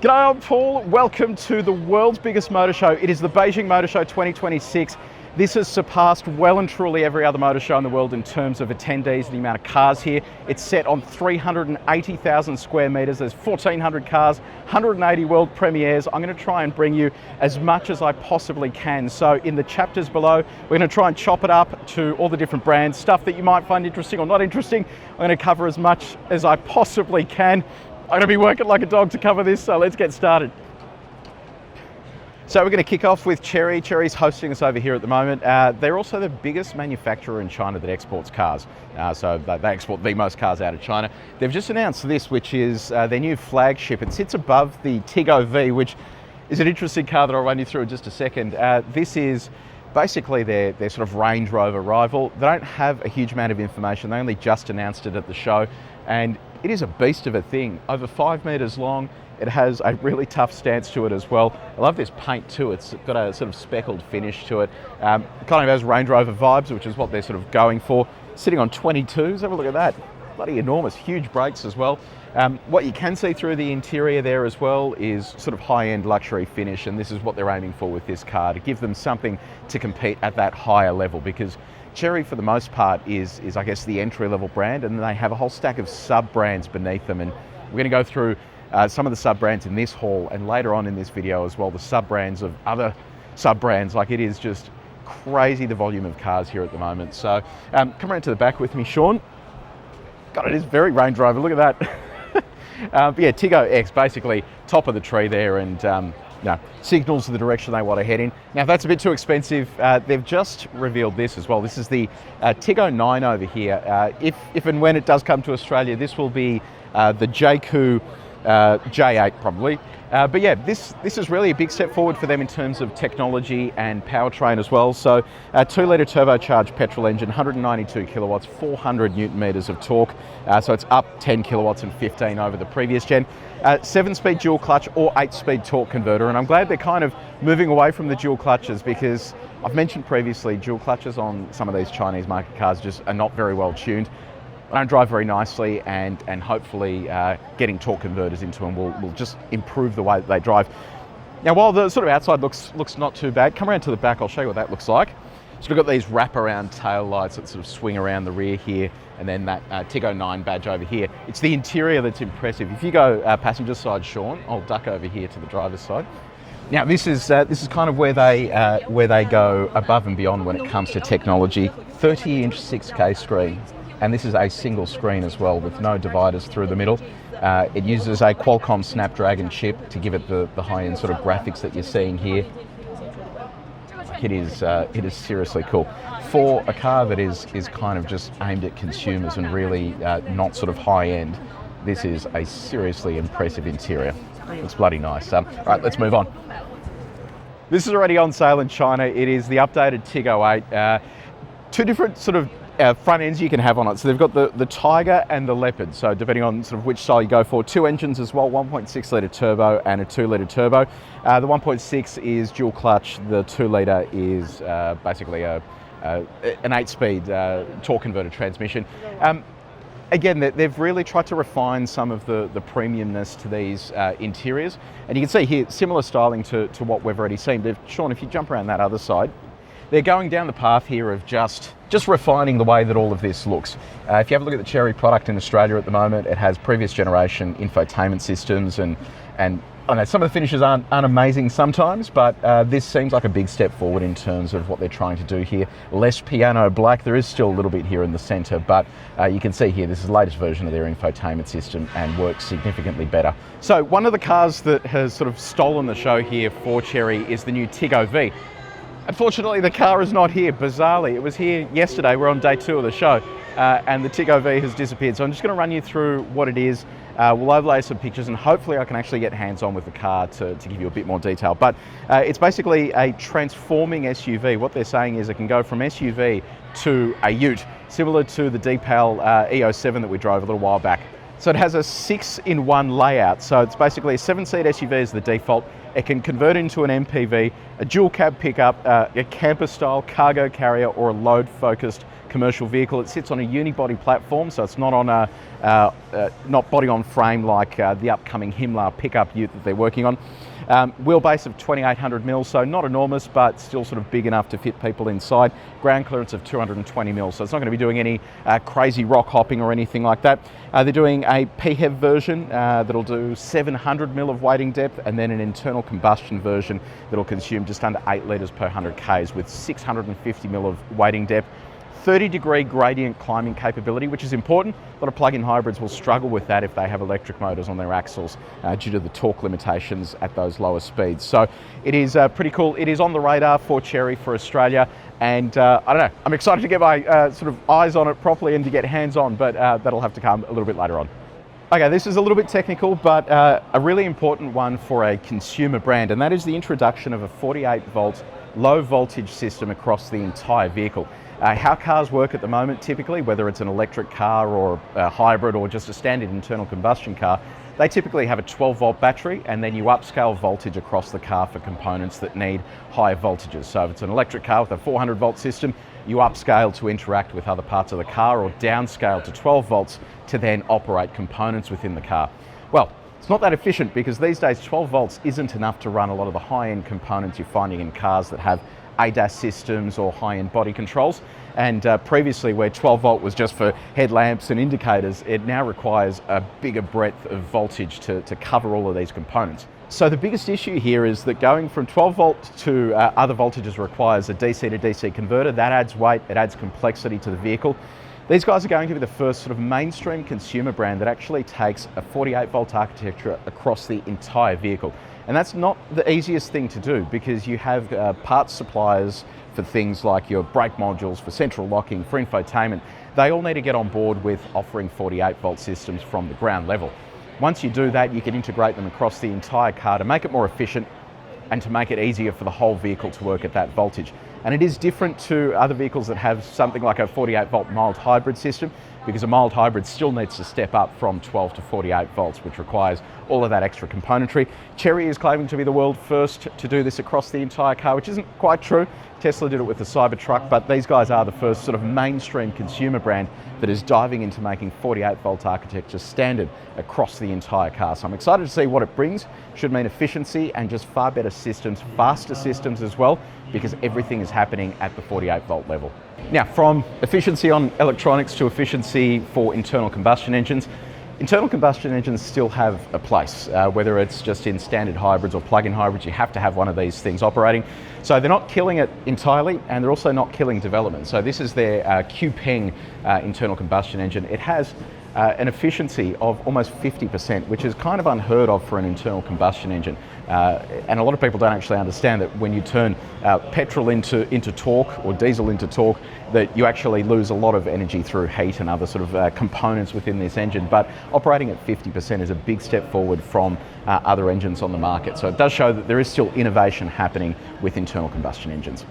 G'day, I'm Paul. Welcome to the world's biggest motor show. It is the Beijing Motor Show 2026. This has surpassed well and truly every other motor show in the world in terms of attendees and the amount of cars here. It's set on 380,000 square meters. There's 1,400 cars, 180 world premieres. I'm going to try and bring you as much as I possibly can. So in the chapters below, we're going to try and chop it up to all the different brands, stuff that you might find interesting or not interesting. I'm going to cover as much as I possibly can. I'm going to be working like a dog to cover this, so let's get started. So we're going to kick off with Chery. Chery's hosting us over here at the moment. They're also the biggest manufacturer in China that exports cars. So they export the most cars out of China. They've just announced this, which is their new flagship. It sits above the Tiggo V, which is an interesting car that I'll run you through in just a second. This is basically their sort of Range Rover rival. They don't have a huge amount of information. They only just announced it at the show. And it is a beast of a thing. Over 5 meters long. It has a really tough stance to it as well. I love this paint too. It's got a sort of speckled finish to it. Kind of has Range Rover vibes, which is what they're sort of going for. Sitting on 22s, have a look at that. Bloody enormous, huge brakes as well. What you can see through the interior there as well is sort of high-end luxury finish, and this is what they're aiming for with this car, to give them something to compete at that higher level, because Chery, for the most part, is I guess, the entry-level brand, and they have a whole stack of sub-brands beneath them, and we're going to go through some of the sub-brands in this haul, and later on in this video as well, the sub-brands of other sub-brands. Like, it is just crazy, the volume of cars here at the moment. So come around to the back with me, Sean. God, it is very Range Rover, look at that. But yeah, Tiggo X, basically top of the tree there, and signals the direction they want to head in. Now, if that's a bit too expensive, they've just revealed this as well. This is the Tiggo 9 over here. If and when it does come to Australia, this will be the Jetour J8 probably. But yeah, this is really a big step forward for them in terms of technology and powertrain as well. So 2-litre turbocharged petrol engine, 192 kilowatts, 400 newton meters of torque. So it's up 10 kilowatts and 15 over the previous gen. 7-speed dual clutch or 8-speed torque converter. And I'm glad they're kind of moving away from the dual clutches, because I've mentioned previously dual clutches on some of these Chinese market cars just are not very well tuned. They don't drive very nicely, and hopefully getting torque converters into them will just improve the way that they drive. Now, while the sort of outside looks not too bad, come around to the back, I'll show you what that looks like. So we've got these wrap-around tail lights that sort of swing around the rear here, and then that Tiggo 9 badge over here. It's the interior that's impressive. If you go passenger side, Sean, I'll duck over here to the driver's side. Now, this is kind of where they go above and beyond when it comes to technology. 30-inch 6K screen. And this is a single screen as well, with no dividers through the middle. It uses a Qualcomm Snapdragon chip to give it the high-end sort of graphics that you're seeing here. It is seriously cool. For a car that is kind of just aimed at consumers and really not sort of high-end, this is a seriously impressive interior. It's bloody nice. All right, let's move on. This is already on sale in China. It is the updated Tiggo 8. Two different sort of front ends you can have on it. So they've got the Tiger and the Leopard. So depending on sort of which style you go for, 2 engines as well, 1.6 litre turbo and a 2-litre turbo. The 1.6 is dual clutch. The 2-litre is basically an 8-speed torque converter transmission. Again, they've really tried to refine some of the premiumness to these interiors. And you can see here, similar styling to what we've already seen. Sean, if you jump around that other side, they're going down the path here of just refining the way that all of this looks. If you have a look at the Chery product in Australia at the moment, it has previous generation infotainment systems, and I know some of the finishes aren't amazing sometimes, but this seems like a big step forward in terms of what they're trying to do here. Less piano black. There is still a little bit here in the centre, but you can see here this is the latest version of their infotainment system and works significantly better. So one of the cars that has sort of stolen the show here for Chery is the new Tiggo V. Unfortunately, the car is not here, bizarrely. It was here yesterday. We're on day 2 of the show, and the Tiggo V has disappeared. So I'm just going to run you through what it is. We'll overlay some pictures, and hopefully I can actually get hands-on with the car to give you a bit more detail. But it's basically a transforming SUV. What they're saying is it can go from SUV to a ute, similar to the Deepal E07 that we drove a little while back. So it has a 6-in-1 layout. So it's basically a 7-seat SUV is the default. It can convert into an MPV, a dual cab pickup, a camper-style cargo carrier, or a load-focused commercial vehicle. It sits on a unibody platform, so it's not on a not body on frame like the upcoming Himmler pickup ute that they're working on. Wheelbase of 2800 mils, so not enormous, but still sort of big enough to fit people inside. Ground clearance of 220 mils, so it's not going to be doing any crazy rock hopping or anything like that. They're doing a PHEV version that'll do 700 mil of weighting depth, and then an internal combustion version that'll consume just under 8 litres per 100 Ks with 650 mil of weighting depth. 30-degree gradient climbing capability, which is important. A lot of plug-in hybrids will struggle with that if they have electric motors on their axles due to the torque limitations at those lower speeds. So it is pretty cool. It is on the radar for Chery for Australia, and I don't know, I'm excited to get my sort of eyes on it properly and to get hands-on, but that'll have to come a little bit later on. Okay, this is a little bit technical, but a really important one for a consumer brand, and that is the introduction of a 48-volt low voltage system across the entire vehicle. How cars work at the moment, typically, whether it's an electric car or a hybrid or just a standard internal combustion car, they typically have a 12-volt battery, and then you upscale voltage across the car for components that need higher voltages. So if it's an electric car with a 400-volt system, you upscale to interact with other parts of the car, or downscale to 12 volts to then operate components within the car. Well, it's not that efficient, because these days 12 volts isn't enough to run a lot of the high-end components you're finding in cars that have ADAS systems or high-end body controls. And previously, where 12 volt was just for headlamps and indicators, it now requires a bigger breadth of voltage to cover all of these components. So the biggest issue here is that going from 12 volt to other voltages requires a DC to DC converter. That adds weight, it adds complexity to the vehicle. These guys are going to be the first sort of mainstream consumer brand that actually takes a 48 volt architecture across the entire vehicle. And that's not the easiest thing to do, because you have parts suppliers for things like your brake modules, for central locking, for infotainment. They all need to get on board with offering 48 volt systems from the ground level. Once you do that, you can integrate them across the entire car to make it more efficient and to make it easier for the whole vehicle to work at that voltage. And it is different to other vehicles that have something like a 48 volt mild hybrid system, because a mild hybrid still needs to step up from 12 to 48 volts, which requires all of that extra componentry. Chery is claiming to be the world first to do this across the entire car, which isn't quite true. Tesla did it with the Cybertruck, but these guys are the first sort of mainstream consumer brand that is diving into making 48 volt architecture standard across the entire car. So I'm excited to see what it brings. Should mean efficiency and just far better systems, faster systems as well, because everything is happening at the 48 volt level. Now, from efficiency on electronics to efficiency for internal combustion engines, internal combustion engines still have a place, whether it's just in standard hybrids or plug-in hybrids. You have to have one of these things operating. So they're not killing it entirely, and they're also not killing development. So this is their Xpeng internal combustion engine. It has an efficiency of almost 50%, which is kind of unheard of for an internal combustion engine. And a lot of people don't actually understand that when you turn petrol into torque, or diesel into torque, that you actually lose a lot of energy through heat and other sort of components within this engine. But operating at 50% is a big step forward from other engines on the market. So it does show that there is still innovation happening with internal combustion engines.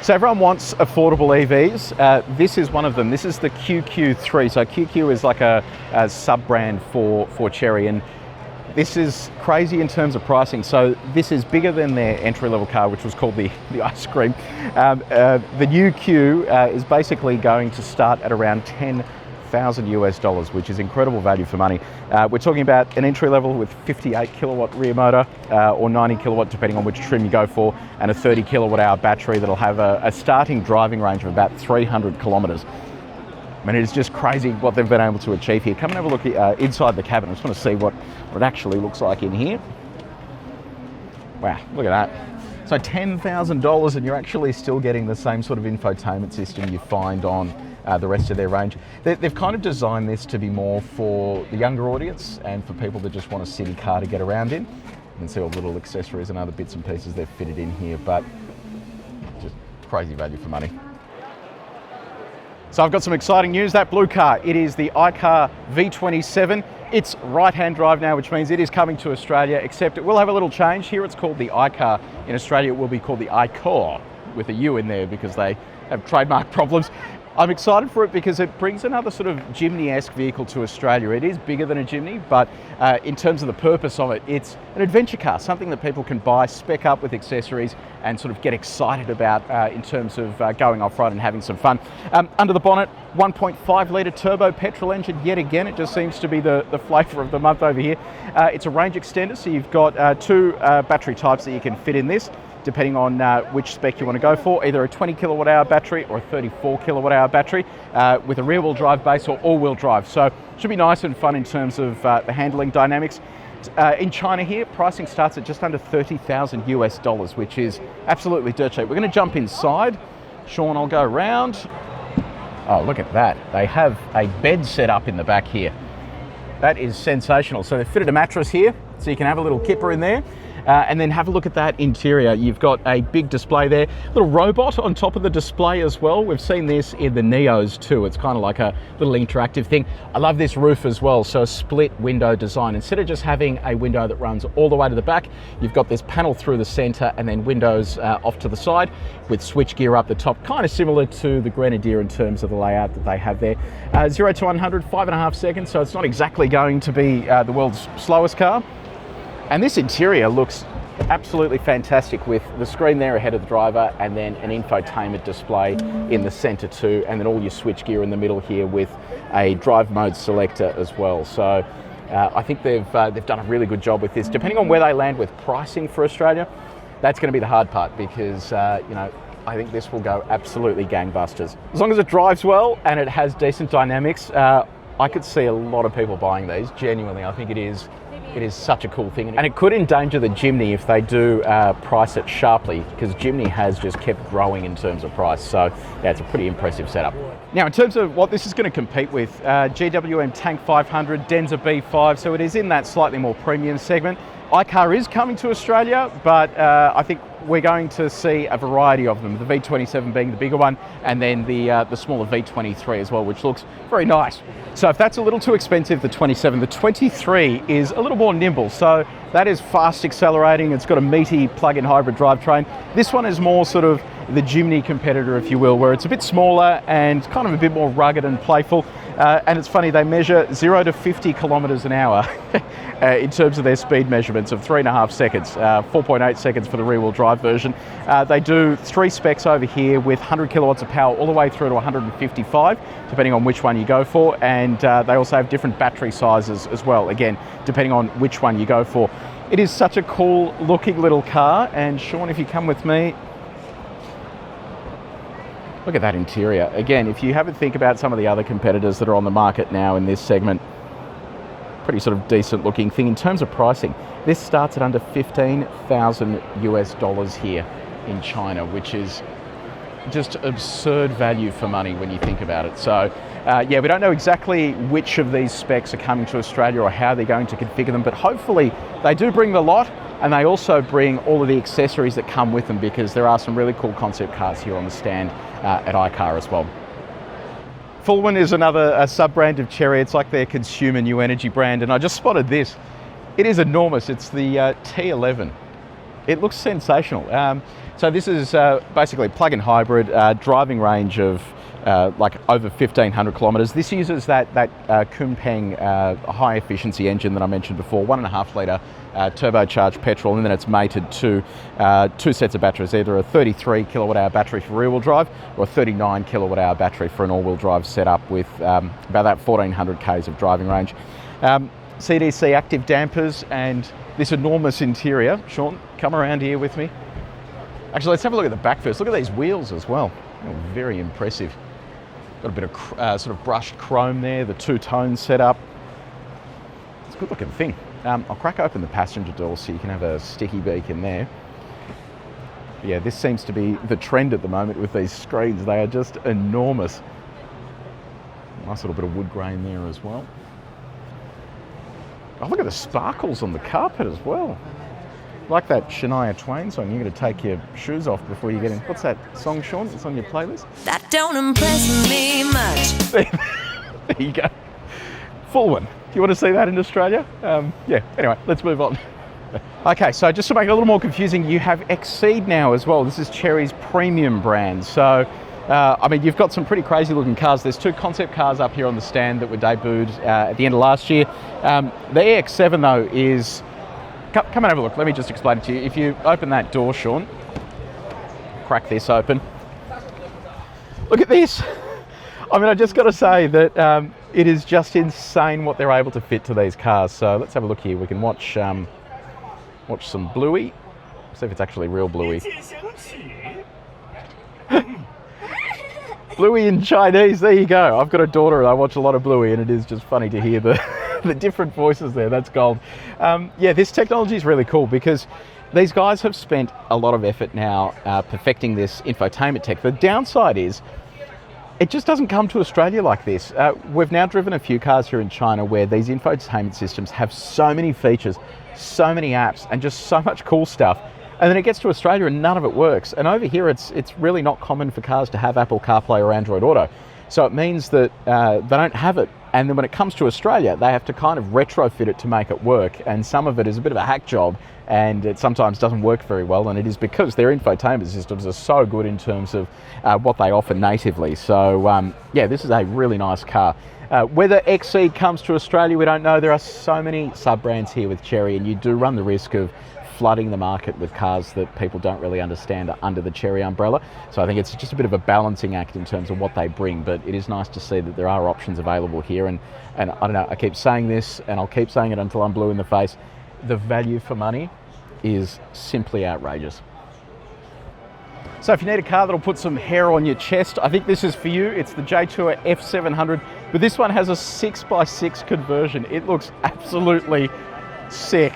So everyone wants affordable EVs. This is one of them. This is the QQ3. So QQ is like a sub-brand for Chery, and this is crazy in terms of pricing. So this is bigger than their entry-level car, which was called the ice cream. The new Q is basically going to start at around $10,000 US, which is incredible value for money. We're talking about an entry level with 58 kilowatt rear motor, or 90 kilowatt depending on which trim you go for, and a 30 kilowatt hour battery that'll have a starting driving range of about 300 kilometers. I mean, it's just crazy what they've been able to achieve here. Come and have a look inside the cabin. I just want to see what it actually looks like in here. Wow, look at that. So $10,000, and you're actually still getting the same sort of infotainment system you find on the rest of their range. They've kind of designed this to be more for the younger audience and for people that just want a city car to get around in. You can see all the little accessories and other bits and pieces they've fitted in here, but just crazy value for money. So I've got some exciting news. That blue car, it is the iCar V27. It's right-hand drive now, which means it is coming to Australia, except it will have a little change. Here it's called the iCar. In Australia, it will be called the iCar, with a U in there because they have trademark problems. I'm excited for it because it brings another sort of Jimny-esque vehicle to Australia. It is bigger than a Jimny, but in terms of the purpose of it, it's an adventure car, something that people can buy, spec up with accessories, and sort of get excited about in terms of going off-road and having some fun. Under the bonnet, 1.5 litre turbo petrol engine yet again. It just seems to be the flavour of the month over here. It's a range extender, so you've got two battery types that you can fit in this, depending on which spec you want to go for, either a 20 kilowatt hour battery or a 34 kilowatt hour battery with a rear wheel drive base or all wheel drive. So it should be nice and fun in terms of the handling dynamics. In China here, pricing starts at just under $30,000 US, which is absolutely dirt cheap. We're going to jump inside. Sean, I'll go around. Oh, look at that. They have a bed set up in the back here. That is sensational. So they've fitted a mattress here, so you can have a little kipper in there. And then have a look at that interior. You've got a big display there, little robot on top of the display as well. We've seen this in the Neos too. It's kind of like a little interactive thing. I love this roof as well. So a split window design. Instead of just having a window that runs all the way to the back, you've got this panel through the center and then windows off to the side with switchgear up the top, kind of similar to the Grenadier in terms of the layout that they have there. 0 to 100, 5.5 seconds. So it's not exactly going to be the world's slowest car. And this interior looks absolutely fantastic with the screen there ahead of the driver and then an infotainment display in the center too, and then all your switch gear in the middle here with a drive mode selector as well. So I think they've done a really good job with this. Depending on where they land with pricing for Australia, that's going to be the hard part because, you know, I think this will go absolutely gangbusters. As long as it drives well and it has decent dynamics, I could see a lot of people buying these. Genuinely, I think it is such a cool thing. And it could endanger the Jimny if they do price it sharply, because Jimny has just kept growing in terms of price. So yeah, it's a pretty impressive setup. Now, in terms of what this is going to compete with, GWM Tank 500, Denza B5, so it is in that slightly more premium segment. iCar is coming to Australia, but I think we're going to see a variety of them, the V27 being the bigger one, and then the smaller V23 as well, which looks very nice. So if that's a little too expensive, the 27, the 23 is a little more nimble. So that is fast accelerating. It's got a meaty plug-in hybrid drivetrain. This one is more sort of the Jimny competitor, if you will, where it's a bit smaller and kind of a bit more rugged and playful. And it's funny, they measure 0 to 50 kilometers an hour in terms of their speed measurements of 3.5 seconds, 4.8 seconds for the rear-wheel drive version. They do 3 specs over here with 100 kilowatts of power all the way through to 155, depending on which one you go for. And they also have different battery sizes as well, again, depending on which one you go for. It is such a cool looking little car. And Sean, if you come with me, look at that interior. Again, if you have a think about some of the other competitors that are on the market now in this segment, pretty sort of decent looking thing. In terms of pricing, this starts at under $15,000 US here in China, which is just absurd value for money when you think about it. So yeah, we don't know exactly which of these specs are coming to Australia or how they're going to configure them, but hopefully they do bring the lot. And they also bring all of the accessories that come with them, because there are some really cool concept cars here on the stand at iCar as well. Fulwin is another sub-brand of Chery. It's like their consumer new energy brand. And I just spotted this. It is enormous. It's the T11. It looks sensational. So this is basically a plug-in hybrid, driving range of like over 1,500 kilometers. This uses that Xpeng high efficiency engine that I mentioned before, 1.5 litre turbocharged petrol, and then it's mated to 2 sets of batteries, either a 33 kilowatt hour battery for rear wheel drive or a 39 kilowatt hour battery for an all wheel drive setup with about that 1,400 k's of driving range. CDC active dampers and this enormous interior. Sean, come around here with me. Actually, let's have a look at the back first. Look at these wheels as well. Oh, very impressive. Got a bit of sort of brushed chrome there, the two-tone setup. It's a good looking thing. I'll crack open the passenger door so you can have a sticky beak in there. But yeah, this seems to be the trend at the moment with these screens. They are just enormous. Nice little bit of wood grain there as well. Oh, look at the sparkles on the carpet as well. Like that Shania Twain song, you're going to take your shoes off before you get in. What's that song, Sean? It's on your playlist? That don't impress me much. There you go. Fulwin. Do you want to see that in Australia? Yeah, anyway, let's move on. Okay, so just to make it a little more confusing, you have Exceed now as well. This is Chery's premium brand. So I mean, you've got some pretty crazy looking cars. There's 2 concept cars up here on the stand that were debuted at the end of last year. The EX7 though is, come and have a look. Let me just explain it to you. If you open that door, Sean, crack this open. Look at this. I mean, I just got to say that it is just insane what they're able to fit to these cars. So let's have a look here. We can watch some Bluey. See if it's actually real Bluey. Bluey in Chinese, there you go. I've got a daughter and I watch a lot of Bluey, and it is just funny to hear the different voices there. That's gold. Yeah, this technology is really cool because these guys have spent a lot of effort now perfecting this infotainment tech. The downside is it just doesn't come to Australia like this. We've now driven a few cars here in China where these infotainment systems have so many features, so many apps, and just so much cool stuff. And then it gets to Australia and none of it works. And over here, it's really not common for cars to have Apple CarPlay or Android Auto. So it means that they don't have it. And then when it comes to Australia, they have to kind of retrofit it to make it work. And some of it is a bit of a hack job, and it sometimes doesn't work very well. And it is because their infotainment systems are so good in terms of what they offer natively. So yeah, this is a really nice car. Whether XE comes to Australia, we don't know. There are so many sub-brands here with Chery, and you do run the risk of flooding the market with cars that people don't really understand under the Chery umbrella. So I think it's just a bit of a balancing act in terms of what they bring, but it is nice to see that there are options available here. And I don't know, I keep saying this and I'll keep saying it until I'm blue in the face. The value for money is simply outrageous. So if you need a car that'll put some hair on your chest, I think this is for you. It's the Jetour F700, but this one has a 6x6 conversion. It looks absolutely sick.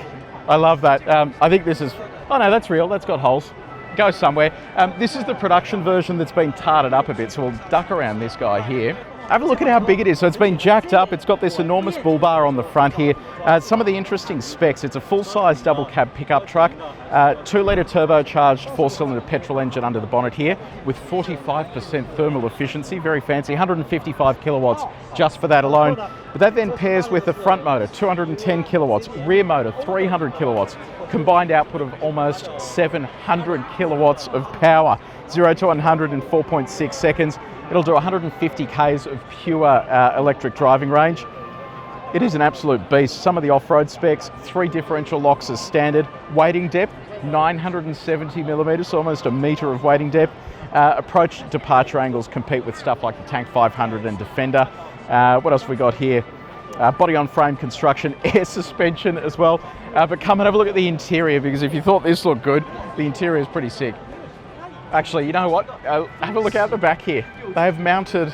I love that. I think this is, oh no, that's real, that's got holes. Go somewhere. This is the production version that's been tarted up a bit, so we'll duck around this guy here. Have a look at how big it is. So it's been jacked up. It's got this enormous bull bar on the front here. Some of the interesting specs, it's a full-size double cab pickup truck, 2-litre turbocharged 4-cylinder petrol engine under the bonnet here with 45% thermal efficiency, very fancy, 155 kilowatts just for that alone. But that then pairs with the front motor, 210 kilowatts, rear motor, 300 kilowatts, combined output of almost 700 kilowatts of power, 0 to 100 in 4.6 seconds. It'll do 150 k's of pure electric driving range. It is an absolute beast. Some of the off-road specs, 3 differential locks as standard. Weighting depth, 970 millimeters, so almost a meter of weighting depth. Approach departure angles compete with stuff like the Tank 500 and Defender. What else have we got here? Body on frame construction, air suspension as well. But come and have a look at the interior, because if you thought this looked good, the interior is pretty sick. Actually, you know what? Have a look out the back here. They have mounted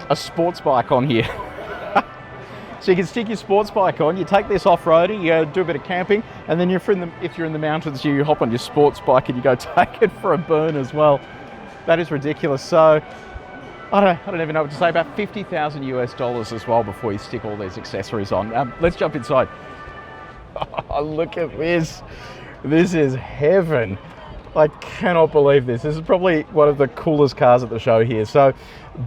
a sports bike on here. So you can stick your sports bike on, you take this off-roading, you do a bit of camping, and then if you're in the mountains, you hop on your sports bike and you go take it for a burn as well. That is ridiculous. So I don't even know what to say, about $50,000 US as well before you stick all these accessories on. Let's jump inside. Oh, look at this. This is heaven. I cannot believe this. This is probably one of the coolest cars at the show here. So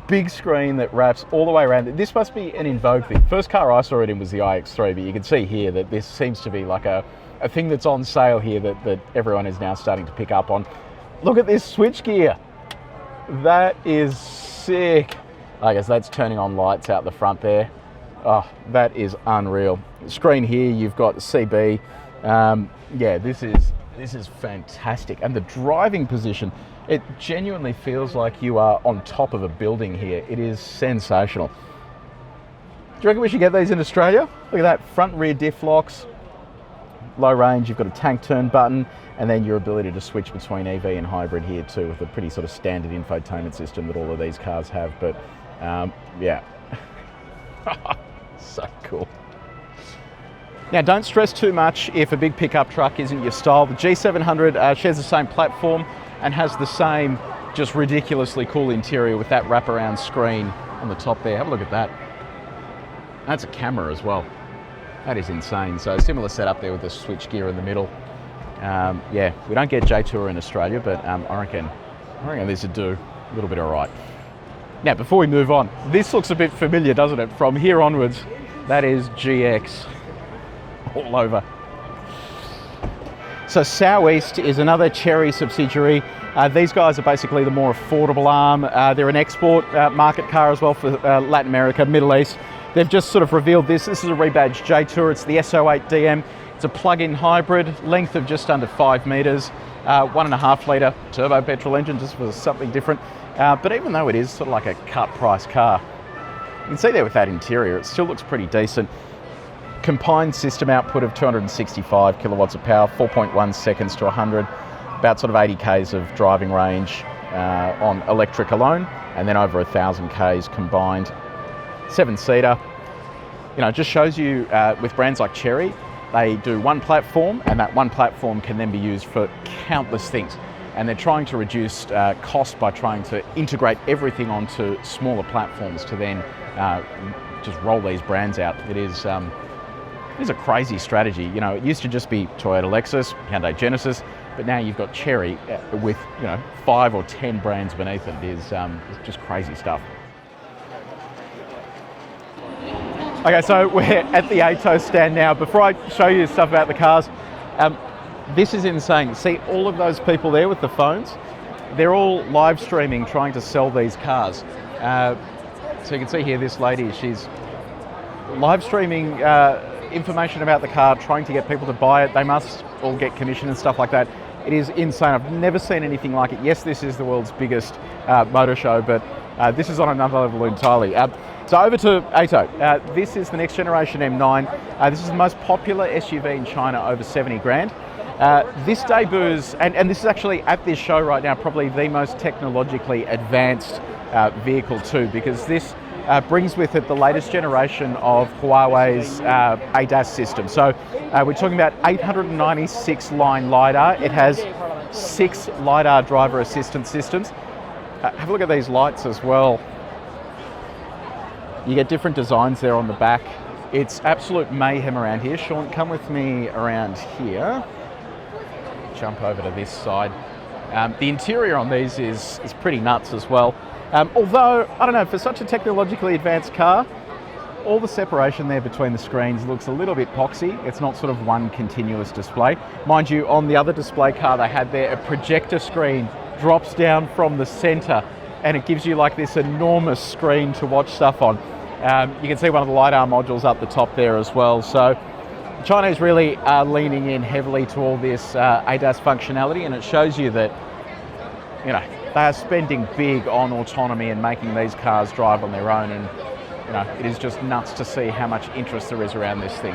big screen that wraps all the way around. This must be an in vogue thing. First car I saw it in was the iX3, but you can see here that this seems to be like a thing that's on sale here that everyone is now starting to pick up on. Look at this switchgear. That is sick. I guess that's turning on lights out the front there. Oh, that is unreal. Screen here, you've got CB. Yeah, this is fantastic. And the driving position, it genuinely feels like you are on top of a building here. It is sensational. Do you reckon we should get these in Australia? Look at that, front rear diff locks, low range, you've got a tank turn button, and then your ability to switch between EV and hybrid here too, with a pretty sort of standard infotainment system that all of these cars have. But yeah, so cool. Now, don't stress too much if a big pickup truck isn't your style. The G700 shares the same platform and has the same just ridiculously cool interior with that wraparound screen on the top there. Have a look at that. That's a camera as well. That is insane. So similar setup there with the switch gear in the middle. Yeah, we don't get Jetour in Australia, but I reckon this would do a little bit all right. Now, before we move on, this looks a bit familiar, doesn't it? From here onwards, that is GX all over. So Soueast is another Chery subsidiary. These guys are basically the more affordable arm. They're an export market car as well for Latin America, Middle East. They've just sort of revealed this. This is a rebadged Jetour. It's the S08 DM. It's a plug-in hybrid, length of just under 5 metres, 1.5 litre turbo petrol engine, just for something different. But even though it is sort of like a cut price car, you can see there with that interior, it still looks pretty decent. Combined system output of 265 kilowatts of power, 4.1 seconds to 100, about sort of 80 k's of driving range on electric alone, and then over 1,000 k's combined. 7-seater. You know, it just shows you with brands like Chery, they do one platform, and that one platform can then be used for countless things. And they're trying to reduce cost by trying to integrate everything onto smaller platforms to then just roll these brands out. It is a crazy strategy. You know, it used to just be Toyota Lexus, Hyundai Genesis, but now you've got Chery with, you know, 5 or 10 brands beneath it. It's just crazy stuff. Okay, so we're at the Aito stand now. Before I show you stuff about the cars, this is insane. See all of those people there with the phones? They're all live streaming, trying to sell these cars. So you can see here, this lady, she's live streaming information about the car, trying to get people to buy it. They must all get commission and stuff like that. It is insane. I've never seen anything like it. Yes, this is the world's biggest motor show, but this is on another level entirely. So over to Aito. This is the next generation M9. This is the most popular SUV in China, over 70 grand. This debuts, and this is actually at this show right now, probably the most technologically advanced vehicle too, because this brings with it the latest generation of Huawei's ADAS system. So we're talking about 896 line LiDAR. It has 6 LiDAR driver assistance systems. Have a look at these lights as well. You get different designs there on the back. It's absolute mayhem around here. Sean, come with me around here. Jump over to this side. The interior on these is pretty nuts as well. Although, I don't know, for such a technologically advanced car, all the separation there between the screens looks a little bit poxy. It's not sort of one continuous display. Mind you, on the other display car they had there, a projector screen drops down from the center and it gives you like this enormous screen to watch stuff on. You can see one of the LiDAR modules up the top there as well. So China's really leaning in heavily to all this ADAS functionality, and it shows you that, you know, they are spending big on autonomy and making these cars drive on their own, and you know, it is just nuts to see how much interest there is around this thing.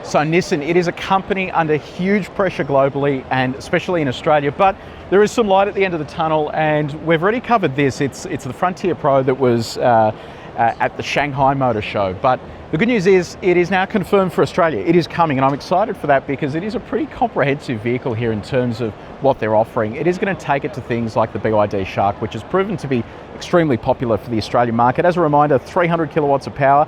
So Nissan, it is a company under huge pressure globally and especially in Australia, but there is some light at the end of the tunnel, and we've already covered this. It's the Frontier Pro that was at the Shanghai Motor Show, but the good news is it is now confirmed for Australia. It is coming, and I'm excited for that because it is a pretty comprehensive vehicle here in terms of what they're offering. It is going to take it to things like the BYD Shark, which has proven to be extremely popular for the Australian market. As a reminder, 300 kilowatts of power,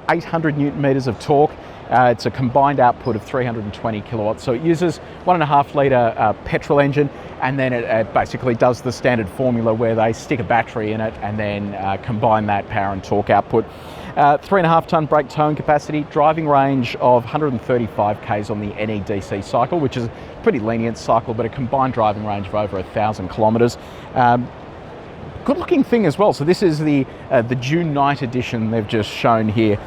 800 newton meters of torque. It's a combined output of 320 kilowatts. So it uses 1.5 litre petrol engine, and then it basically does the standard formula where they stick a battery in it and then combine that power and torque output. 3.5 tonne brake towing capacity, driving range of 135 k's on the NEDC cycle, which is a pretty lenient cycle, but a combined driving range of over 1,000 kilometres. Good looking thing as well. So this is the June night edition they've just shown here.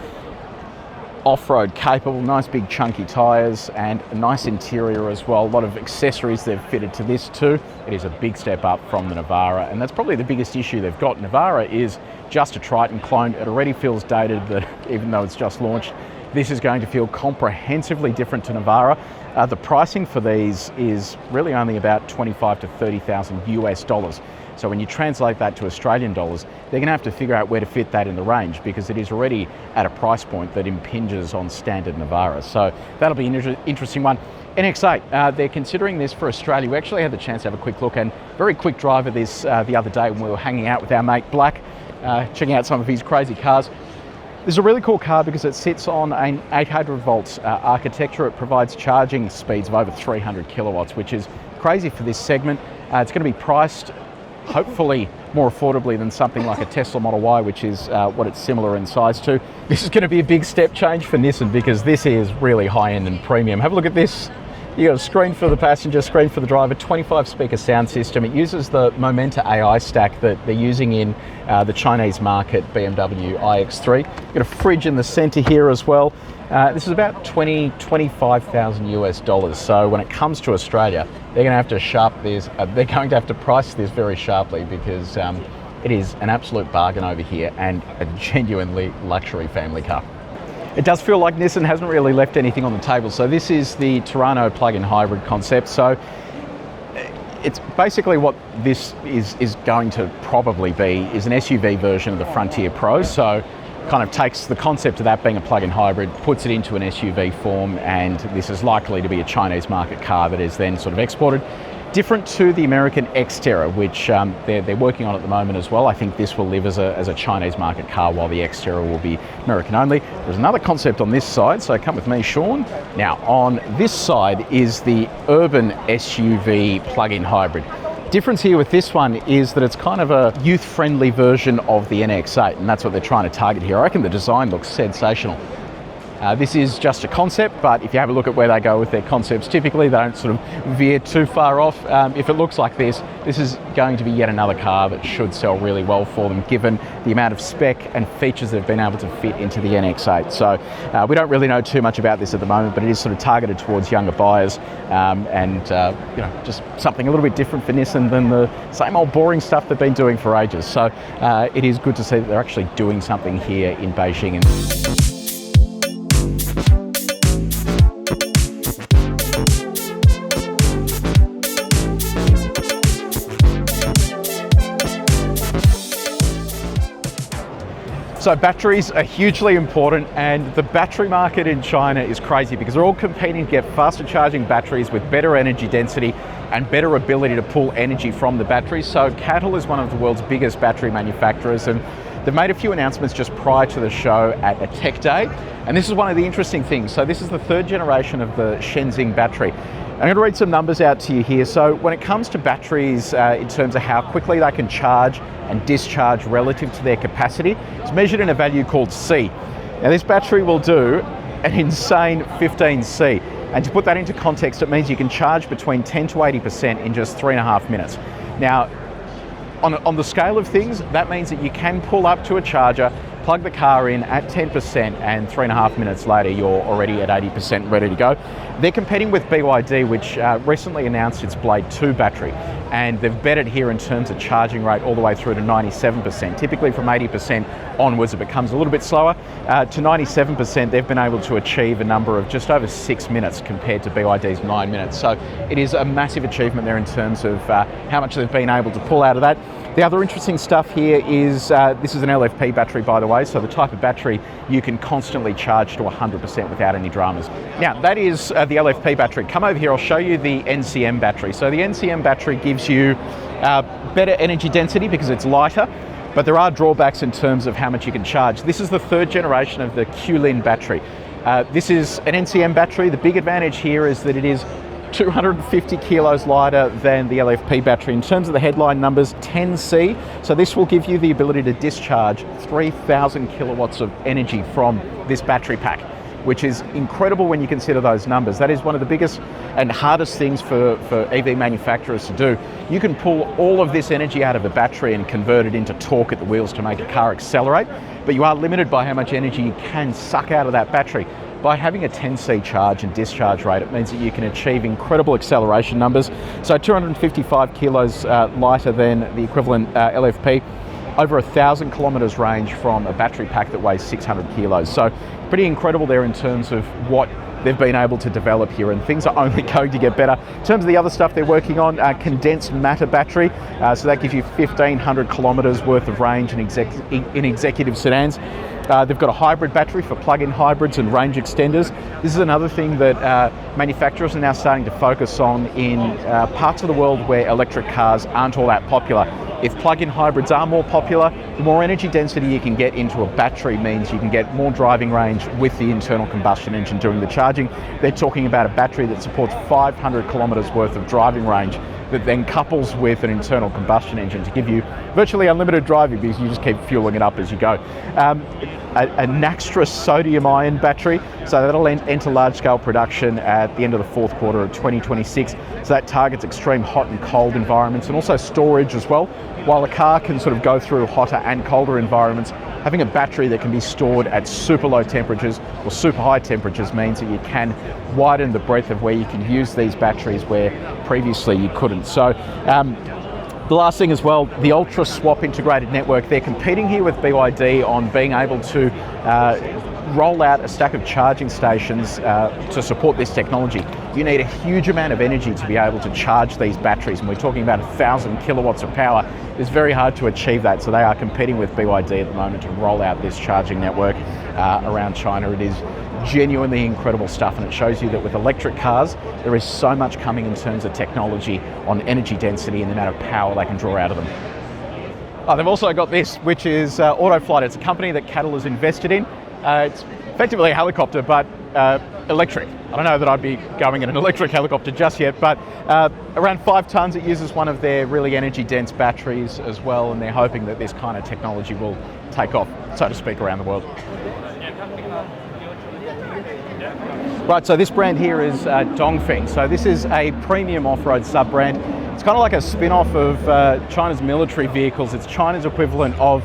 Off-road capable, nice big chunky tyres and a nice interior as well. A lot of accessories they've fitted to this too. It is a big step up from the Navara, and that's probably the biggest issue they've got. Navara is just a Triton clone. It already feels dated, that even though it's just launched, this is going to feel comprehensively different to Navara. The pricing for these is really only about 25 to 30,000 US dollars. So when you translate that to Australian dollars, they're going to have to figure out where to fit that in the range, because it is already at a price point that impinges on standard Navara. So that'll be an interesting one. NX8, they're considering this for Australia. We actually had the chance to have a quick look and very quick drive of this the other day when we were hanging out with our mate Black, checking out some of his crazy cars. This is a really cool car because it sits on an 800 volts architecture. It provides charging speeds of over 300 kilowatts, which is crazy for this segment. It's going to be priced hopefully more affordably than something like a Tesla Model Y, which is what it's similar in size to. This is going to be a big step change for Nissan because this is really high-end and premium. Have a look at this You got a screen for the passenger, screen for the driver, 25 speaker sound system. It uses the Momenta AI stack that they're using in the Chinese market BMW iX3. You've got a fridge in the center here as well. This is about $25,000 US. So when it comes to Australia, they're going to have to price this very sharply because it is an absolute bargain over here and a genuinely luxury family car. It does feel like Nissan hasn't really left anything on the table. So this is the Terrano plug-in hybrid concept. So it's basically what this is going to probably be is an SUV version of the Frontier Pro. So kind of takes the concept of that being a plug-in hybrid, puts it into an SUV form, and this is likely to be a Chinese market car that is then sort of exported. Different to the American Xterra, which they're working on at the moment as well. I think this will live as a Chinese market car while the Xterra will be American only. There's another concept on this side, so come with me, Sean. Now, on this side is the urban SUV plug-in hybrid. Difference here with this one is that it's kind of a youth-friendly version of the NX8, and that's what they're trying to target here. I reckon the design looks sensational. This is just a concept, but if you have a look at where they go with their concepts, typically they don't sort of veer too far off. If it looks like this is going to be yet another car that should sell really well for them, given the amount of spec and features they've been able to fit into the NX8. So we don't really know too much about this at the moment, but it is sort of targeted towards younger buyers, and just something a little bit different for Nissan than the same old boring stuff they've been doing for ages. So it is good to see that they're actually doing something here in Beijing. So batteries are hugely important, and the battery market in China is crazy because they're all competing to get faster charging batteries with better energy density and better ability to pull energy from the batteries. So CATL is one of the world's biggest battery manufacturers, and they've made a few announcements just prior to the show at a tech day. And this is one of the interesting things. So this is the third generation of the Shenzhen battery. I'm going to read some numbers out to you here. So when it comes to batteries, in terms of how quickly they can charge and discharge relative to their capacity, it's measured in a value called C. Now this battery will do an insane 15C. And to put that into context, it means you can charge between 10 to 80% in just 3.5 minutes. Now, on the scale of things, that means that you can pull up to a charger, plug the car in at 10%, and 3.5 minutes later you're already at 80% ready to go. They're competing with BYD, which recently announced its Blade 2 battery, and they've bet it here in terms of charging rate all the way through to 97%. Typically from 80% onwards it becomes a little bit slower. To 97% they've been able to achieve a number of just over 6 minutes compared to BYD's 9 minutes. So it is a massive achievement there in terms of how much they've been able to pull out of that. The other interesting stuff here is this is an LFP battery, by the way, so the type of battery you can constantly charge to 100% without any dramas. Now, that is the LFP battery. Come over here, I'll show you the NCM battery. So the NCM battery gives you better energy density because it's lighter, but there are drawbacks in terms of how much you can charge. This is the third generation of the Qlin battery. This is an NCM battery. The big advantage here is that it is 250 kilos lighter than the LFP battery. In terms of the headline numbers, 10C. So this will give you the ability to discharge 3,000 kilowatts of energy from this battery pack, which is incredible when you consider those numbers. That is one of the biggest and hardest things for EV manufacturers to do. You can pull all of this energy out of the battery and convert it into torque at the wheels to make a car accelerate, but you are limited by how much energy you can suck out of that battery. By having a 10C charge and discharge rate, it means that you can achieve incredible acceleration numbers. So 255 kilos lighter than the equivalent LFP, over 1,000 kilometers range from a battery pack that weighs 600 kilos. So pretty incredible there in terms of what they've been able to develop here, and things are only going to get better. In terms of the other stuff they're working on, condensed matter battery, so that gives you 1,500 kilometers worth of range in executive sedans. They've got a hybrid battery for plug-in hybrids and range extenders. This is another thing that manufacturers are now starting to focus on in parts of the world where electric cars aren't all that popular. if plug-in hybrids are more popular, the more energy density you can get into a battery means you can get more driving range with the internal combustion engine doing the charging. They're talking about a battery that supports 500 kilometres worth of driving range that then couples with an internal combustion engine to give you virtually unlimited driving because you just keep fueling it up as you go. A Maextro sodium-ion battery, so that'll enter large-scale production at the end of the fourth quarter of 2026. So that targets extreme hot and cold environments and also storage as well. While a car can sort of go through hotter and colder environments, having a battery that can be stored at super low temperatures or super high temperatures means that you can widen the breadth of where you can use these batteries where previously you couldn't. So the last thing as well, the Ultra Swap integrated network, they're competing here with BYD on being able to roll out a stack of charging stations to support this technology. You need a huge amount of energy to be able to charge these batteries, and we're talking about 1,000 kilowatts of power. It's very hard to achieve that, so they are competing with BYD at the moment to roll out this charging network around China. It is genuinely incredible stuff, and it shows you that with electric cars there is so much coming in terms of technology on energy density and the amount of power they can draw out of them. They've also got this, which is Autoflight. It's a company that CATL has invested in. It's effectively a helicopter, but electric. I don't know that I'd be going in an electric helicopter just yet, but around 5 tons. It uses one of their really energy dense batteries as well, and they're hoping that this kind of technology will take off, so to speak, around the world. Right, so this brand here is Dongfeng. So this is a premium off-road sub-brand. It's kind of like a spin-off of China's military vehicles. It's China's equivalent of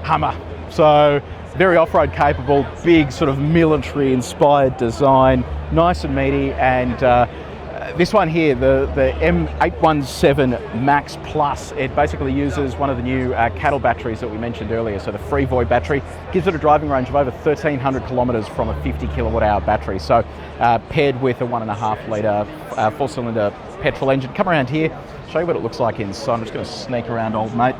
Hummer. So very off-road capable, big sort of military-inspired design, nice and meaty, and this one here, the M817 Max Plus, it basically uses one of the new CATL batteries that we mentioned earlier. So the Freevoy battery gives it a driving range of over 1,300 kilometres from a 50 kilowatt hour battery. So paired with a 1.5 litre 4-cylinder petrol engine. Come around here, show you what it looks like inside. I'm just going to sneak around, old mate.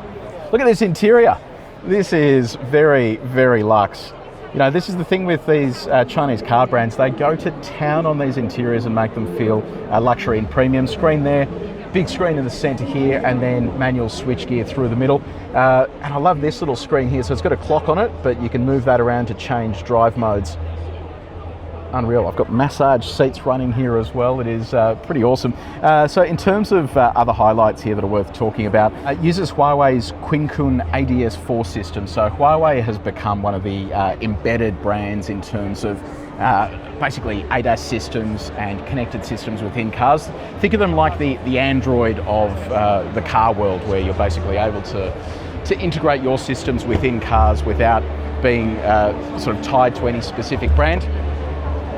Look at this interior. This is very, very luxe. You know, this is the thing with these Chinese car brands. They go to town on these interiors and make them feel luxury and premium. Screen there, big screen in the centre here, and then manual switchgear through the middle. And I love this little screen here. So it's got a clock on it, but you can move that around to change drive modes. Unreal. I've got massage seats running here as well. It is pretty awesome. So in terms of other highlights here that are worth talking about, it uses Huawei's Qinkun ADS4 system. So Huawei has become one of the embedded brands in terms of basically ADAS systems and connected systems within cars. Think of them like the Android of the car world, where you're basically able to integrate your systems within cars without being sort of tied to any specific brand.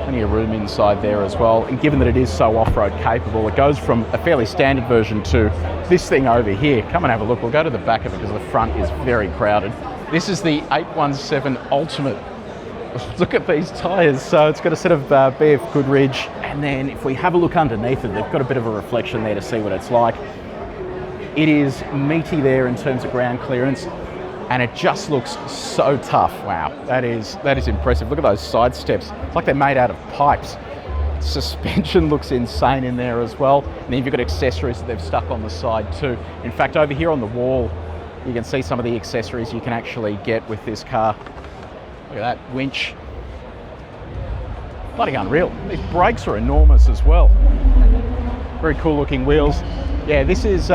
Plenty of room inside there as well, and given that it is so off-road capable, it goes from a fairly standard version to this thing over here. Come and have a look. We'll go to the back of it because the front is very crowded. This is the 817 Ultimate. Look at these tyres. So it's got a set of BF Goodrich, and then if we have a look underneath it, they've got a bit of a reflection there to see what it's like. It is meaty there in terms of ground clearance, and it just looks so tough. Wow, that is impressive. Look at those side steps. It's like they're made out of pipes. Suspension looks insane in there as well. And then you've got accessories that they've stuck on the side too. In fact, over here on the wall, you can see some of the accessories you can actually get with this car. Look at that winch. Bloody unreal. These brakes are enormous as well. Very cool looking wheels. Yeah, this is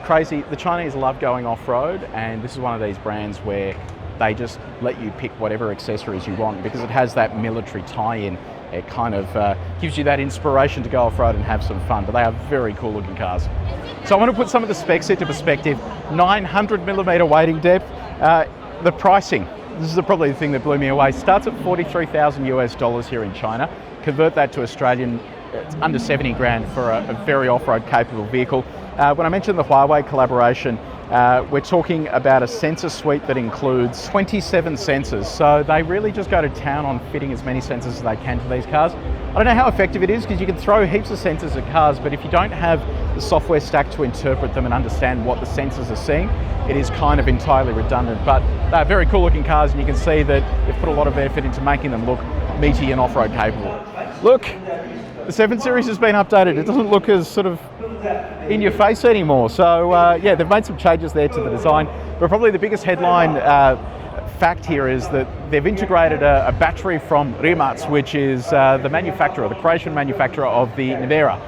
crazy. The Chinese love going off-road, and this is one of these brands where they just let you pick whatever accessories you want because it has that military tie-in. It kind of gives you that inspiration to go off-road and have some fun, but they are very cool looking cars. So I want to put some of the specs into perspective. 900mm weighting depth. The pricing, this is probably the thing that blew me away, starts at $43,000 here in China. Convert that to Australian, it's under 70 grand for a very off-road capable vehicle. When I mentioned the Huawei collaboration, we're talking about a sensor suite that includes 27 sensors. So they really just go to town on fitting as many sensors as they can to these cars. I don't know how effective it is because you can throw heaps of sensors at cars, but if you don't have the software stack to interpret them and understand what the sensors are seeing, it is kind of entirely redundant. But they're very cool looking cars, and you can see that they've put a lot of effort into making them look meaty and off-road capable. Look, the 7 Series has been updated. It doesn't look as sort of in your face anymore. So yeah, they've made some changes there to the design, but probably the biggest headline fact here is that they've integrated a battery from Roewe, which is the manufacturer, the Croatian manufacturer of the Nevera,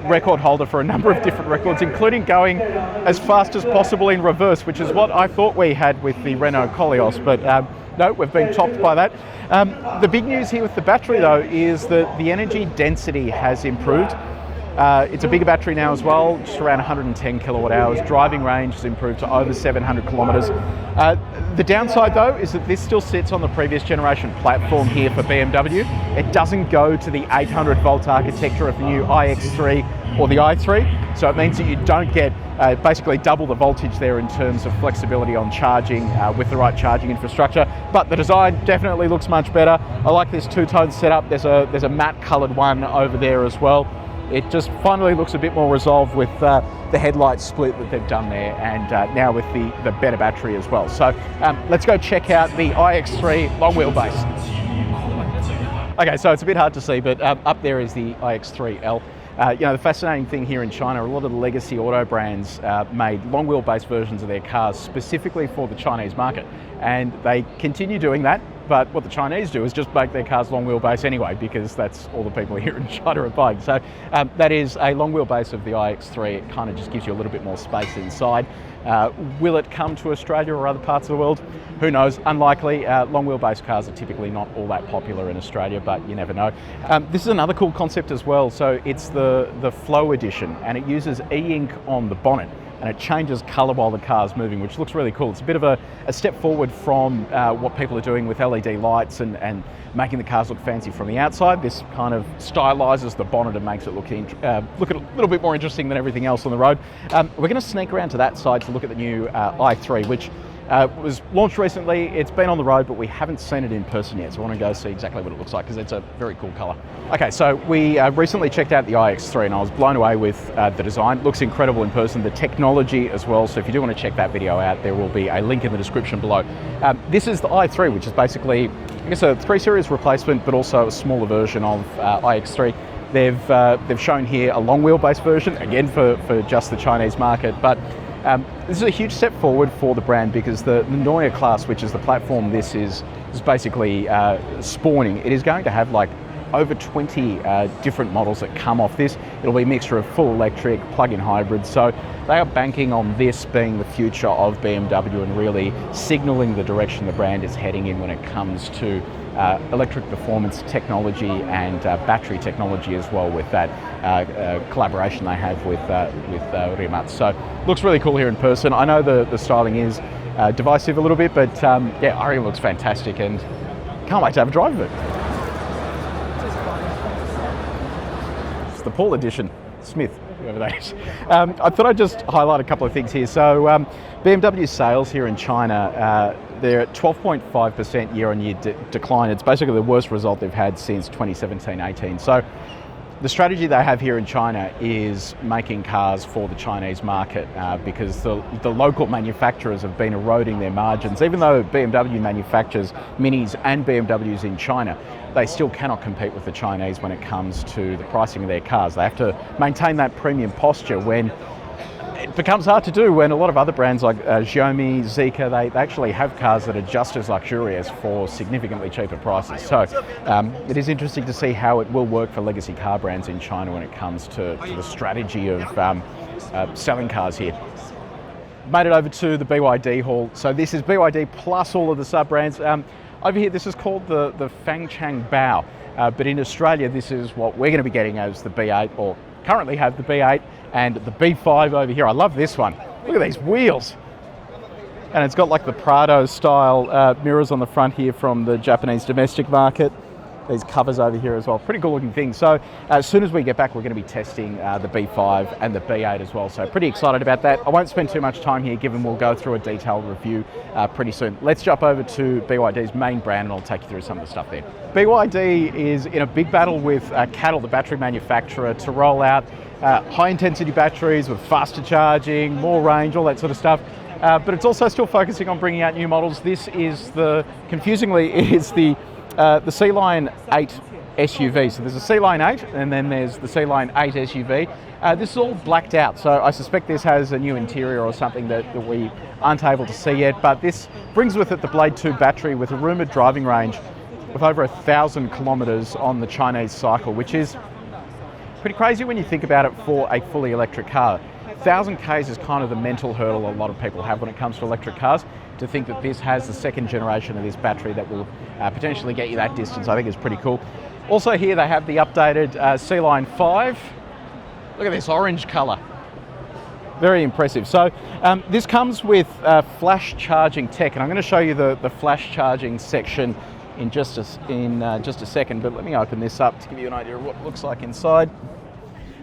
record holder for a number of different records, including going as fast as possible in reverse, which is what I thought we had with the Renault Koleos, but no, we've been topped by that. The big news here with the battery though is that the energy density has improved. It's a bigger battery now as well, just around 110 kilowatt hours. Driving range has improved to over 700 kilometres. The downside though is that this still sits on the previous generation platform here for BMW. It doesn't go to the 800 volt architecture of the new iX3 or the i3, so it means that you don't get basically double the voltage there in terms of flexibility on charging with the right charging infrastructure. But the design definitely looks much better. I like this two-tone setup. There's a matte coloured one over there as well. It just finally looks a bit more resolved with the headlight split that they've done there, and now with the better battery as well. So let's go check out the iX3 long wheelbase. Okay, so it's a bit hard to see, but up there is the iX3L. You know, the fascinating thing here in China, a lot of the legacy auto brands made long wheelbase versions of their cars specifically for the Chinese market, and they continue doing that. But what the Chinese do is just make their cars long wheelbase anyway, because that's all the people here in China are buying. So that is a long wheelbase of the iX3. It kind of just gives you a little bit more space inside. Will it come to Australia or other parts of the world? Who knows? Unlikely. Long wheelbase cars are typically not all that popular in Australia, but you never know. This is another cool concept as well. So it's the Flow edition, and it uses e-ink on the bonnet, and it changes colour while the car's moving, which looks really cool. It's a bit of a step forward from what people are doing with LED lights and making the cars look fancy from the outside. This kind of stylises the bonnet and makes it look a little bit more interesting than everything else on the road. We're going to sneak around to that side to look at the new i3, which was launched recently. It's been on the road, but we haven't seen it in person yet, so I want to go see exactly what it looks like, because it's a very cool colour. Okay, so we recently checked out the iX3 and I was blown away with the design. It looks incredible in person, the technology as well, so if you do want to check that video out, there will be a link in the description below. This is the i3, which is basically, I guess, a 3 Series replacement, but also a smaller version of iX3. They've shown here a long wheelbase version, again for just the Chinese market, but this is a huge step forward for the brand, because the Neue class, which is the platform this is basically spawning, it is going to have like over 20 different models that come off this. It'll be a mixture of full electric, plug-in hybrid, so they are banking on this being the future of BMW and really signalling the direction the brand is heading in when it comes to electric performance technology and battery technology as well, with that collaboration they have with Roewe. So looks really cool here in person. I know the styling is divisive a little bit, but yeah, I reckon it looks fantastic and can't wait to have a drive of it. It's the Paul edition, Smith, whoever that is. I thought I'd just highlight a couple of things here. So BMW sales here in China, they're at 12.5% year-on-year decline. It's basically the worst result they've had since 2017-18. So the strategy they have here in China is making cars for the Chinese market, because the local manufacturers have been eroding their margins. Even though BMW manufactures Minis and BMWs in China, they still cannot compete with the Chinese when it comes to the pricing of their cars. They have to maintain that premium posture when it becomes hard to do, when a lot of other brands like Xiaomi, Zeekr, they actually have cars that are just as luxurious for significantly cheaper prices. So it is interesting to see how it will work for legacy car brands in China when it comes to the strategy of selling cars here. Made it over to the BYD hall. So this is BYD plus all of the sub-brands. Over here, this is called the Fangchang Bao, but in Australia, this is what we're going to be getting as the B8, or currently have the B8 and the B5 over here. I love this one. Look at these wheels. And it's got like the Prado style mirrors on the front here from the Japanese domestic market. These covers over here as well. Pretty cool looking thing. So as soon as we get back, we're going to be testing the B5 and the B8 as well. So pretty excited about that. I won't spend too much time here, given we'll go through a detailed review pretty soon. Let's jump over to BYD's main brand and I'll take you through some of the stuff there. BYD is in a big battle with CATL, the battery manufacturer, to roll out high intensity batteries with faster charging, more range, all that sort of stuff. But it's also still focusing on bringing out new models. This is confusingly, is the C-Line 8 SUV. So there's a C-Line 8 and then there's the C-Line 8 SUV. This is all blacked out, so I suspect this has a new interior or something that we aren't able to see yet, but this brings with it the Blade 2 battery with a rumoured driving range of over 1,000 kilometres on the Chinese cycle, which is pretty crazy when you think about it for a fully electric car. 1,000 Ks is kind of the mental hurdle a lot of people have when it comes to electric cars. To think that this has the second generation of this battery that will potentially get you that distance, I think is pretty cool. Also here they have the updated C-Line 5. Look at this orange colour. Very impressive. So this comes with flash charging tech, and I'm going to show you the flash charging section in just a second, but let me open this up to give you an idea of what it looks like inside.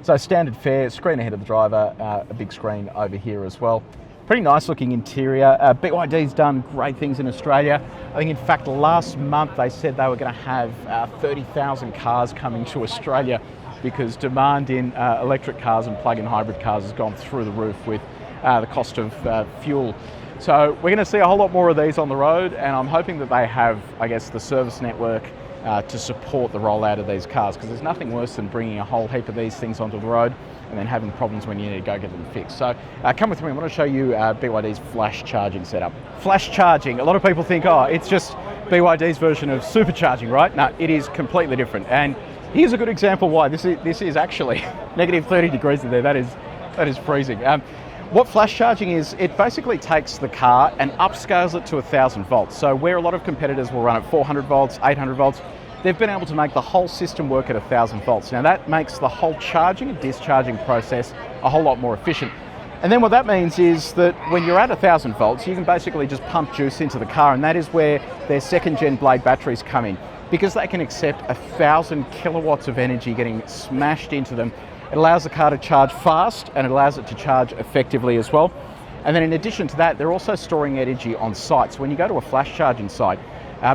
So standard fare, screen ahead of the driver, a big screen over here as well. Pretty nice looking interior. BYD's done great things in Australia. I think in fact last month they said they were going to have 30,000 cars coming to Australia because demand in electric cars and plug-in hybrid cars has gone through the roof with the cost of fuel. So we're going to see a whole lot more of these on the road, and I'm hoping that they have, I guess, the service network to support the rollout of these cars, because there's nothing worse than bringing a whole heap of these things onto the road and then having problems when you need to go get them fixed. So come with me, I want to show you BYD's flash charging setup. Flash charging, a lot of people think, oh, it's just BYD's version of supercharging, right? No, it is completely different. And here's a good example why. This is actually negative 30 degrees in there. That is freezing. What flash charging is, it basically takes the car and upscales it to 1,000 volts. So where a lot of competitors will run at 400 volts, 800 volts, they've been able to make the whole system work at 1,000 volts. Now that makes the whole charging and discharging process a whole lot more efficient. And then what that means is that when you're at 1,000 volts, you can basically just pump juice into the car, and that is where their second gen Blade batteries come in. Because they can accept 1,000 kilowatts of energy getting smashed into them, it allows the car to charge fast and it allows it to charge effectively as well. And then in addition to that, they're also storing energy on site. So when you go to a flash charging site,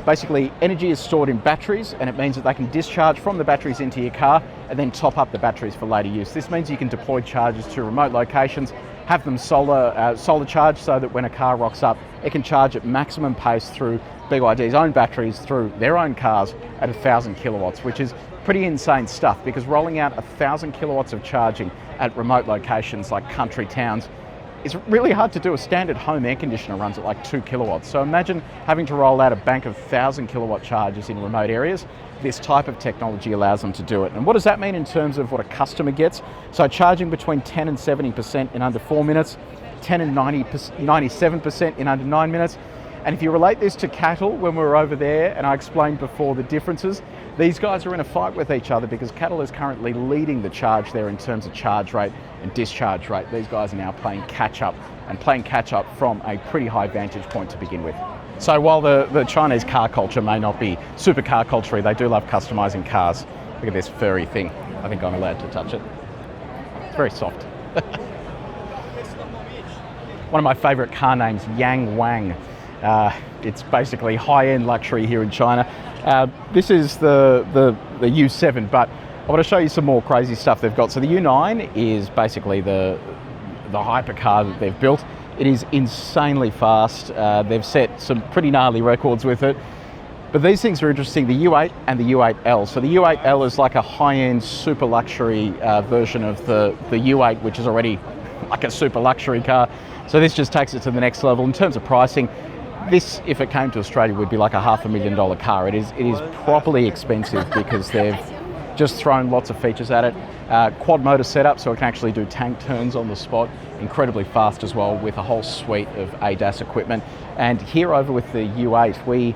basically energy is stored in batteries, and it means that they can discharge from the batteries into your car and then top up the batteries for later use. This means you can deploy chargers to remote locations, have them solar charged so that when a car rocks up, it can charge at maximum pace through BYD's own batteries through their own cars at 1,000 kilowatts, which is pretty insane stuff, because rolling out 1,000 kilowatts of charging at remote locations like country towns is really hard to do. A standard home air conditioner runs at like 2 kilowatts. So imagine having to roll out a bank of 1,000 kilowatt chargers in remote areas. This type of technology allows them to do it. And what does that mean in terms of what a customer gets? So charging between 10 and 70% in under 4 minutes, 10 and 97% in under 9 minutes. And if you relate this to CATL, when we were over there, and I explained before the differences, these guys are in a fight with each other because CATL is currently leading the charge there in terms of charge rate and discharge rate. These guys are now playing catch up, and playing catch up from a pretty high vantage point to begin with. So while the Chinese car culture may not be super car culture, they do love customizing cars. Look at this furry thing. I think I'm allowed to touch it. It's very soft. One of my favorite car names, Yangwang. It's basically high-end luxury here in China. This is the U7, but I want to show you some more crazy stuff they've got. So the U9 is basically the hypercar that they've built. It is insanely fast. They've set some pretty gnarly records with it. But these things are interesting, the U8 and the U8L. So the U8L is like a high-end super luxury version of the U8, which is already like a super luxury car. So this just takes it to the next level. In terms of pricing, this, if it came to Australia, would be like a $500,000 car. It is properly expensive because they've just thrown lots of features at it. Quad motor setup, so it can actually do tank turns on the spot. Incredibly fast as well, with a whole suite of ADAS equipment. And here over with the U8, we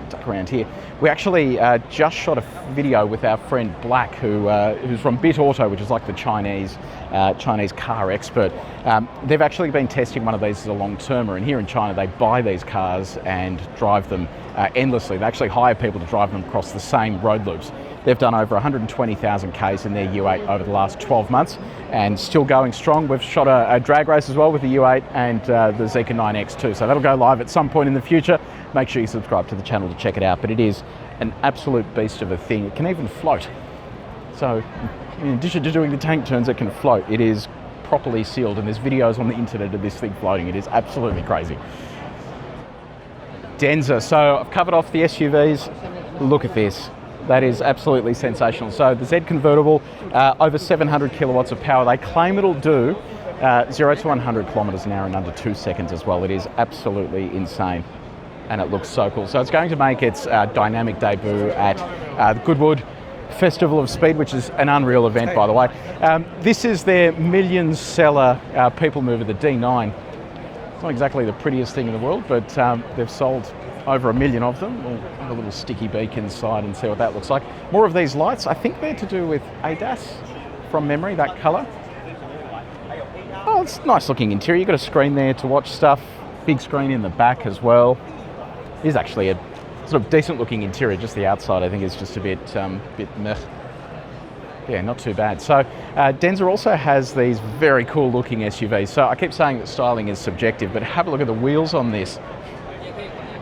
duck around here. We actually just shot a video with our friend Black, who's from BitAuto, which is like the Chinese CarExpert. They've actually been testing one of these as a long-termer, and here in China they buy these cars and drive them endlessly. They actually hire people to drive them across the same road loops. They've done over 120,000 Ks in their U8 over the last 12 months and still going strong. We've shot a drag race as well with the U8 and the Zeekr 9X too, so that'll go live at some point in the future. Make sure you subscribe to the channel to check it out, but it is an absolute beast of a thing. It can even float. So in addition to doing the tank turns, it can float. It is properly sealed, and there's videos on the internet of this thing floating. It is absolutely crazy. Denza. So I've covered off the SUVs. Look at this. That is absolutely sensational. So the Z convertible, over 700 kilowatts of power. They claim it'll do 0 to 100 kilometers an hour in under 2 seconds as well. It is absolutely insane, and it looks so cool. So it's going to make its dynamic debut at the Goodwood Festival of Speed, which is an unreal event, by the way. This is their million-seller people mover, the D9. It's not exactly the prettiest thing in the world, but they've sold over 1 million of them. We'll have a little sticky beak inside and see what that looks like. More of these lights. I think they're to do with ADAS from memory, that colour. Oh, it's a nice looking interior. You've got a screen there to watch stuff. Big screen in the back as well. It is actually a sort of decent looking interior. Just the outside I think is just a bit meh. Yeah, not too bad. So Denza also has these very cool looking SUVs. So I keep saying that styling is subjective, but have a look at the wheels on this.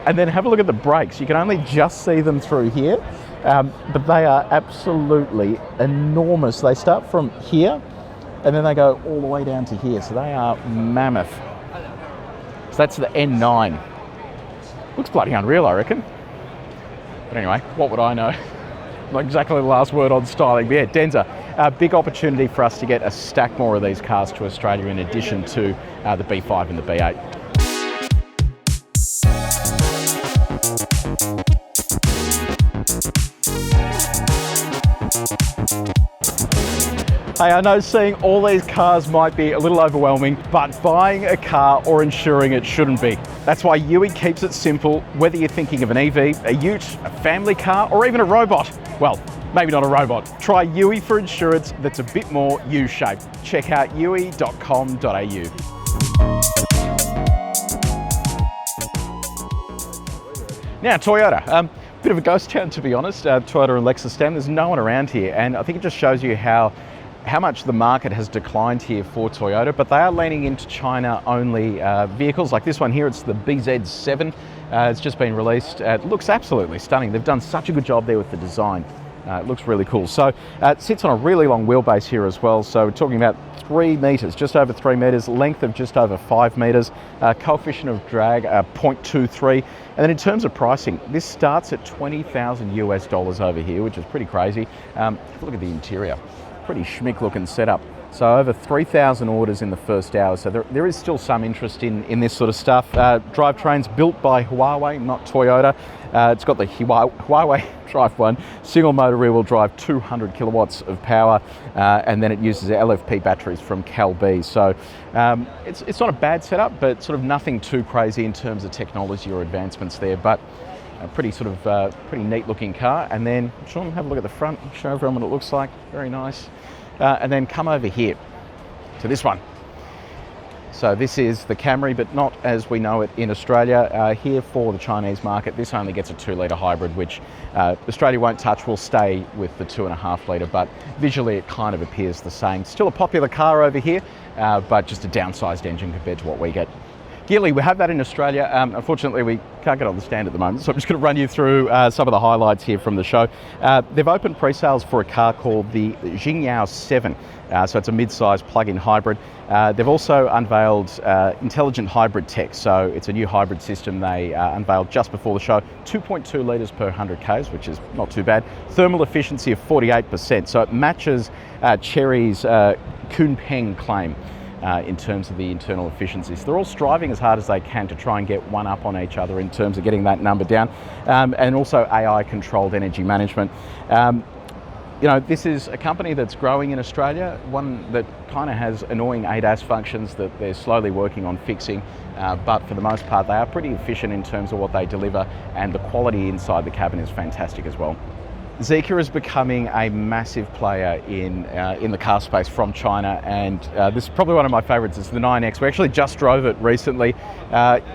And then have a look at the brakes. You can only just see them through here, but they are absolutely enormous. They start from here and then they go all the way down to here. So they are mammoth. So that's the N9. Looks bloody unreal, I reckon. But anyway, what would I know? Not exactly the last word on styling, but yeah, Denza, a big opportunity for us to get a stack more of these cars to Australia in addition to the B5 and the B8. Hey, I know seeing all these cars might be a little overwhelming, but buying a car or insuring it shouldn't be. That's why Yui keeps it simple, whether you're thinking of an EV, a ute, a family car, or even a robot. Well, maybe not a robot. Try Yui for insurance that's a bit more U-shaped. Check out yui.com.au. Now, Toyota. Bit of a ghost town, to be honest. Toyota and Lexus stand. There's no one around here, and I think it just shows you how much the market has declined here for Toyota, but they are leaning into China-only vehicles. Like this one here, it's the BZ7. It's just been released. It looks absolutely stunning. They've done such a good job there with the design. It looks really cool. So it sits on a really long wheelbase here as well. So we're talking about 3 metres, just over 3 metres, length of just over 5 metres, coefficient of drag 0.23. And then in terms of pricing, this starts at $20,000 US over here, which is pretty crazy. Have a look at the interior. Pretty schmick looking setup. So over 3,000 orders in the first hour. So there is still some interest in this sort of stuff. Drivetrains built by Huawei, not Toyota. It's got the Huawei Drive 1 single motor rear wheel drive, 200 kilowatts of power, and then it uses LFP batteries from CATL. So it's not a bad setup, but sort of nothing too crazy in terms of technology or advancements there. But a pretty neat looking car. And then Sean, have a look at the front, show everyone what it looks like. Very nice. And then come over here to this one. So this is the Camry, but not as we know it in Australia. Here for the Chinese market, this only gets a 2-litre hybrid, which Australia won't touch. We'll stay with the 2.5-litre, but visually it kind of appears the same. Still a popular car over here, but just a downsized engine compared to what we get. Geely, we have that in Australia. Unfortunately, we can't get on the stand at the moment, so I'm just going to run you through some of the highlights here from the show. They've opened pre-sales for a car called the Jingyao 7, so it's a mid-size plug-in hybrid. They've also unveiled intelligent hybrid tech, so it's a new hybrid system they unveiled just before the show. 2.2 litres per 100 k's, which is not too bad. Thermal efficiency of 48%, so it matches Chery's Kunpeng claim. In terms of the internal efficiency. So they're all striving as hard as they can to try and get one up on each other in terms of getting that number down, and also AI controlled energy management. You know, this is a company that's growing in Australia, one that kind of has annoying ADAS functions that they're slowly working on fixing, but for the most part they are pretty efficient in terms of what they deliver, and the quality inside the cabin is fantastic as well. Zeekr is becoming a massive player in the car space from China, and this is probably one of my favourites. It's the 9X. We actually just drove it recently.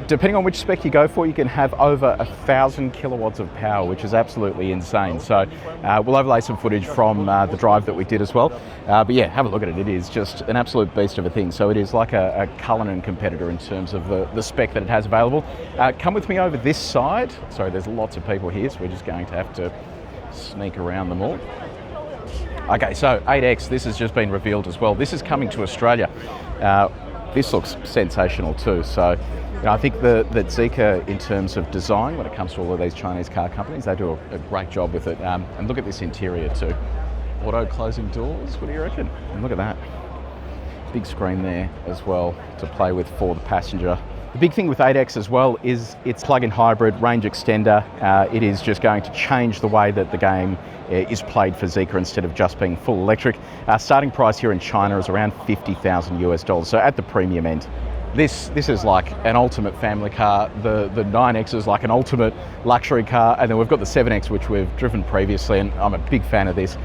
Depending on which spec you go for, you can have over 1,000 kilowatts of power, which is absolutely insane. So we'll overlay some footage from the drive that we did as well. But yeah, have a look at it. It is just an absolute beast of a thing. So it is like a Cullinan competitor in terms of the spec that it has available. Come with me over this side. Sorry, there's lots of people here, so we're just going to have to sneak around them all. Okay, so 8X, this has just been revealed as well. This is coming to Australia. This looks sensational too. So I think that Zeekr, in terms of design, when it comes to all of these Chinese car companies, they do a great job with it. And look at this interior too. Auto closing doors, what do you reckon? And look at that. Big screen there as well to play with for the passenger. The big thing with 8X as well is its plug-in hybrid range extender. It is just going to change the way that the game is played for Zeekr instead of just being full electric. Starting price here in China is around $50,000 US, so at the premium end. This is like an ultimate family car. The 9X is like an ultimate luxury car, and then we've got the 7X, which we've driven previously, and I'm a big fan of this.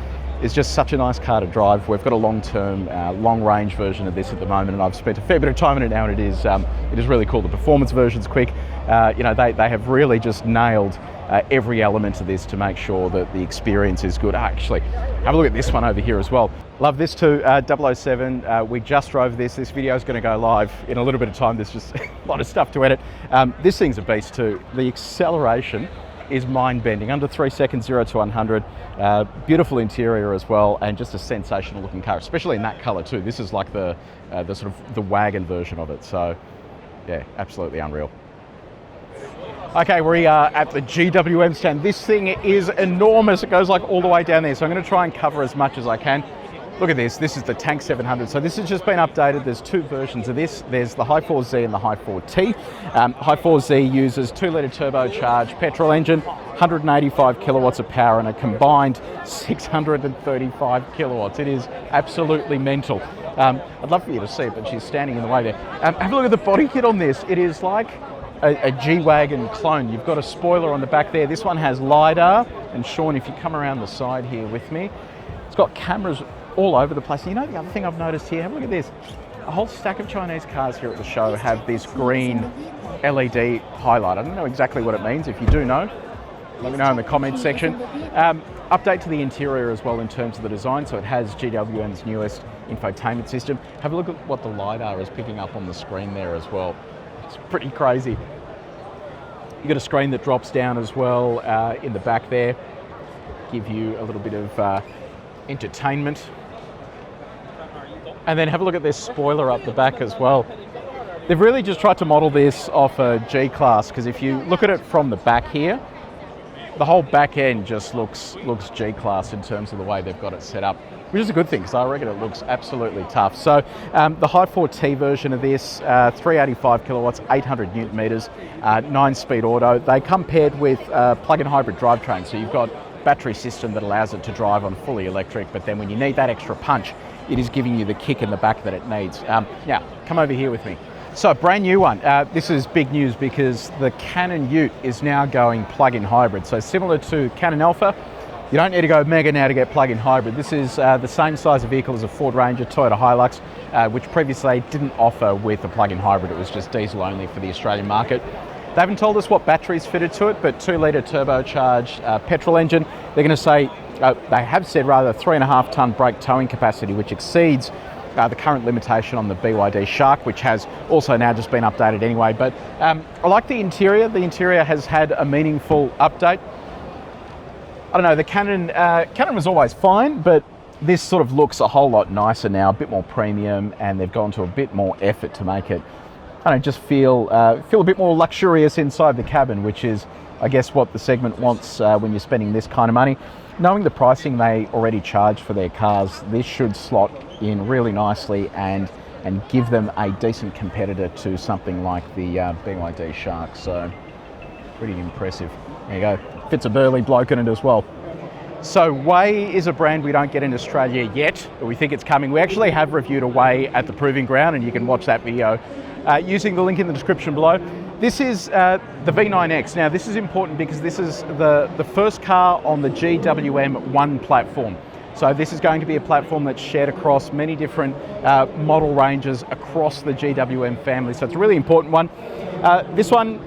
It's just such a nice car to drive. We've got a long-term, long-range version of this at the moment, and I've spent a fair bit of time in it now, and it is really cool. The performance version's quick. They have really just nailed every element of this to make sure that the experience is good. Actually, have a look at this one over here as well. Love this too, 007. We just drove this. This video is going to go live in a little bit of time. There's just a lot of stuff to edit. This thing's a beast too. The acceleration is mind-bending. Under 3 seconds, 0 to 100. Beautiful interior as well, and just a sensational looking car, especially in that color too. This is like the sort of the wagon version of it. So yeah, absolutely unreal. Okay, we are at the GWM stand. This thing is enormous. It goes like all the way down there. So I'm going to try and cover as much as I can. Look at this. This is the Tank 700. So this has just been updated. There's two versions of this. There's the High 4Z and the High 4T. High 4Z uses 2-litre turbocharged petrol engine, 185 kilowatts of power, and a combined 635 kilowatts. It is absolutely mental. I'd love for you to see it, but she's standing in the way there. Have a look at the body kit on this. It is like a G-Wagon clone. You've got a spoiler on the back there. This one has LiDAR, and Sean, if you come around the side here with me, it's got cameras all over the place. And you know the other thing I've noticed here, have a look at this. A whole stack of Chinese cars here at the show have this green LED highlight. I don't know exactly what it means. If you do know, let me know in the comments section. Update to the interior as well in terms of the design. So it has GWM's newest infotainment system. Have a look at what the LiDAR is picking up on the screen there as well. It's pretty crazy. You've got a screen that drops down as well in the back there. Give you a little bit of entertainment. And then have a look at this spoiler up the back as well. They've really just tried to model this off a G-Class, because if you look at it from the back here, the whole back end just looks G-Class in terms of the way they've got it set up, which is a good thing, because I reckon it looks absolutely tough. So the High 4T version of this, 385 kilowatts, 800 newton meters, 9-speed auto. They come paired with plug-in hybrid drivetrain, so you've got battery system that allows it to drive on fully electric, but then when you need that extra punch, it is giving you the kick in the back that it needs. Now, come over here with me. So, brand new one. This is big news because the Canon Ute is now going plug-in hybrid. So similar to Canon Alpha, you don't need to go mega now to get plug-in hybrid. This is the same size of vehicle as a Ford Ranger, Toyota Hilux, which previously didn't offer with a plug-in hybrid. It was just diesel only for the Australian market. They haven't told us what batteries fitted to it, but 2-litre turbocharged petrol engine. They're going to say, they have said rather, 3.5 tonne brake towing capacity, which exceeds the current limitation on the BYD Shark, which has also now just been updated anyway. But I like the interior. The interior has had a meaningful update. I don't know, the Canon was always fine, but this sort of looks a whole lot nicer now, a bit more premium, and they've gone to a bit more effort to make it, I don't know, just feel a bit more luxurious inside the cabin, which is, I guess, what the segment wants when you're spending this kind of money. Knowing the pricing they already charge for their cars, this should slot in really nicely and give them a decent competitor to something like the BYD Shark. So pretty impressive. There you go. Fits a burly bloke in it as well. So Huawei is a brand we don't get in Australia yet, but we think it's coming. We actually have reviewed a Huawei at the Proving Ground, and you can watch that video using the link in the description below. This is the V9X. Now this is important because this is the first car on the GWM1 platform. So this is going to be a platform that's shared across many different model ranges across the GWM family. So it's a really important one. This one,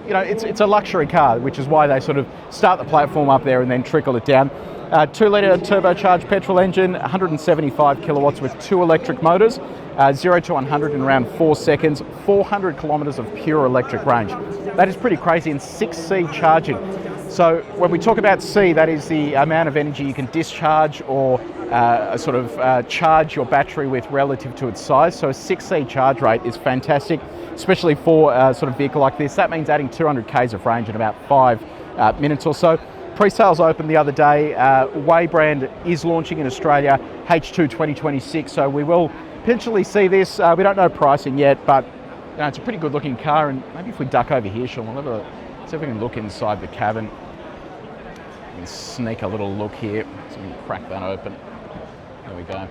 you know, it's a luxury car, which is why they sort of start the platform up there and then trickle it down. 2-litre turbocharged petrol engine, 175 kilowatts with 2 electric motors, 0 to 100 in around 4 seconds, 400 kilometres of pure electric range. That is pretty crazy, and 6C charging. So when we talk about C, that is the amount of energy you can discharge or sort of charge your battery with relative to its size. So a 6C charge rate is fantastic, especially for a sort of vehicle like this. That means adding 200 k's of range in about 5 minutes or so. Pre-sales opened the other day. Huawei brand is launching in Australia H2 2026, so we will potentially see this. We don't know pricing yet, but it's a pretty good looking car. And maybe if we duck over here, Sean, we'll have see if we can look inside the cabin. We can sneak a little look here, so we can crack that open. There we go.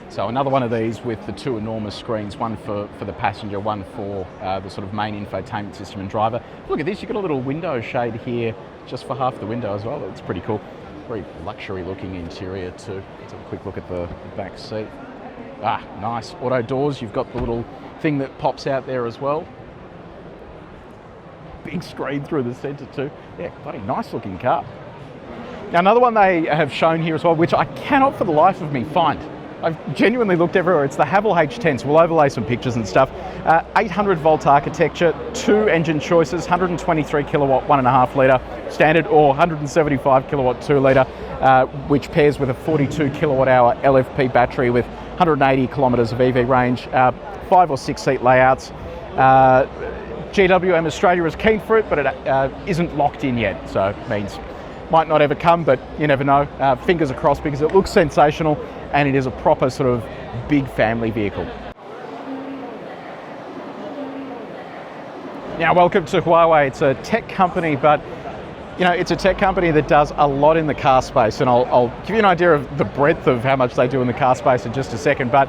So another one of these with the two enormous screens, one for the passenger, one for the sort of main infotainment system and driver. Look at this, you've got a little window shade here just for half the window as well. That's pretty cool. Very luxury looking interior too. Let's have a quick look at the back seat. Ah, nice. Auto doors, you've got the little thing that pops out there as well. Big screen through the centre too. Yeah, bloody nice looking car. Now another one they have shown here as well, which I cannot for the life of me find. I've genuinely looked everywhere. It's the Haval H10, so we'll overlay some pictures and stuff. 800 volt architecture, 2 engine choices, 123 kilowatt 1.5 litre standard, or 175 kilowatt 2 litre, which pairs with a 42 kilowatt hour LFP battery with 180 kilometres of EV range, 5 or 6 seat layouts. GWM Australia is keen for it, but it isn't locked in yet, so it means might not ever come, but you never know. Fingers are crossed, because it looks sensational and it is a proper sort of big family vehicle. Now, welcome to Huawei. It's a tech company, but it's a tech company that does a lot in the car space, and I'll give you an idea of the breadth of how much they do in the car space in just a second. But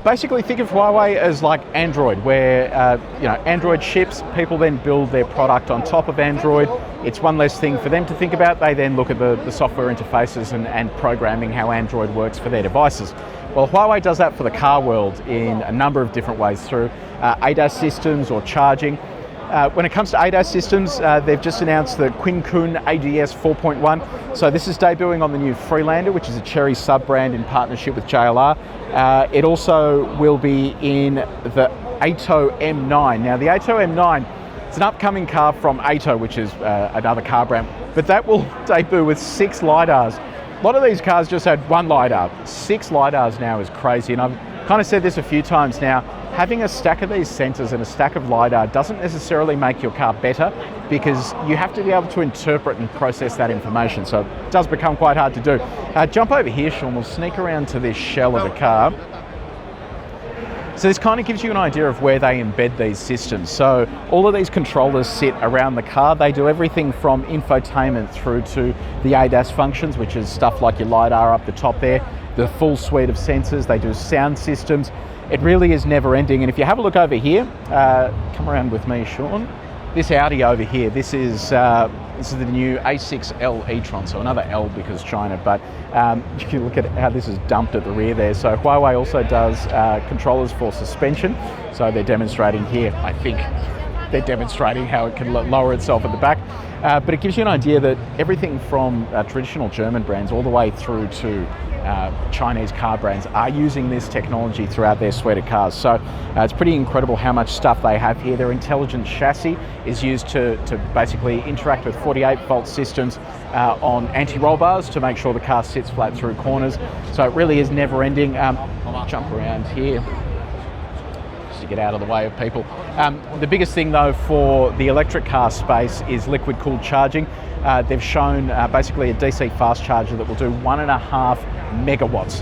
basically, think of Huawei as like Android, where Android ships, people then build their product on top of Android. It's one less thing for them to think about. They then look at the software interfaces and programming how Android works for their devices. Well, Huawei does that for the car world in a number of different ways, through ADAS systems or charging. When it comes to ADAS systems, they've just announced the Quincun ADS 4.1. So this is debuting on the new Freelander, which is a Chery sub-brand in partnership with JLR. It also will be in the Aito M9. Now, the Aito M9, it's an upcoming car from Aito, which is another car brand, but that will debut with 6 LiDARs. A lot of these cars just had 1 LiDAR. 6 LiDArs now is crazy, and I've kind of said this a few times now. Having a stack of these sensors and a stack of LiDAR doesn't necessarily make your car better, because you have to be able to interpret and process that information. So it does become quite hard to do. Jump over here, Sean. We'll sneak around to this shell of the car. So this kind of gives you an idea of where they embed these systems. So all of these controllers sit around the car. They do everything from infotainment through to the ADAS functions, which is stuff like your LiDAR up the top there, the full suite of sensors. They do sound systems. It really is never ending. And if you have a look over here, come around with me, Sean. This Audi over here, this is the new A6L e-tron, so another L because China, but you can look at how this is dumped at the rear there. So Huawei also does controllers for suspension, so they're demonstrating here, I think they're demonstrating how it can lower itself at the back. But it gives you an idea that everything from traditional German brands all the way through to Chinese car brands are using this technology throughout their suite of cars. So it's pretty incredible how much stuff they have here. Their intelligent chassis is used to basically interact with 48-volt systems on anti-roll bars to make sure the car sits flat through corners. So it really is never ending. I'll jump around here just to get out of the way of people. The biggest thing though for the electric car space is liquid cooled charging. They've shown basically a DC fast charger that will do 1.5 megawatts,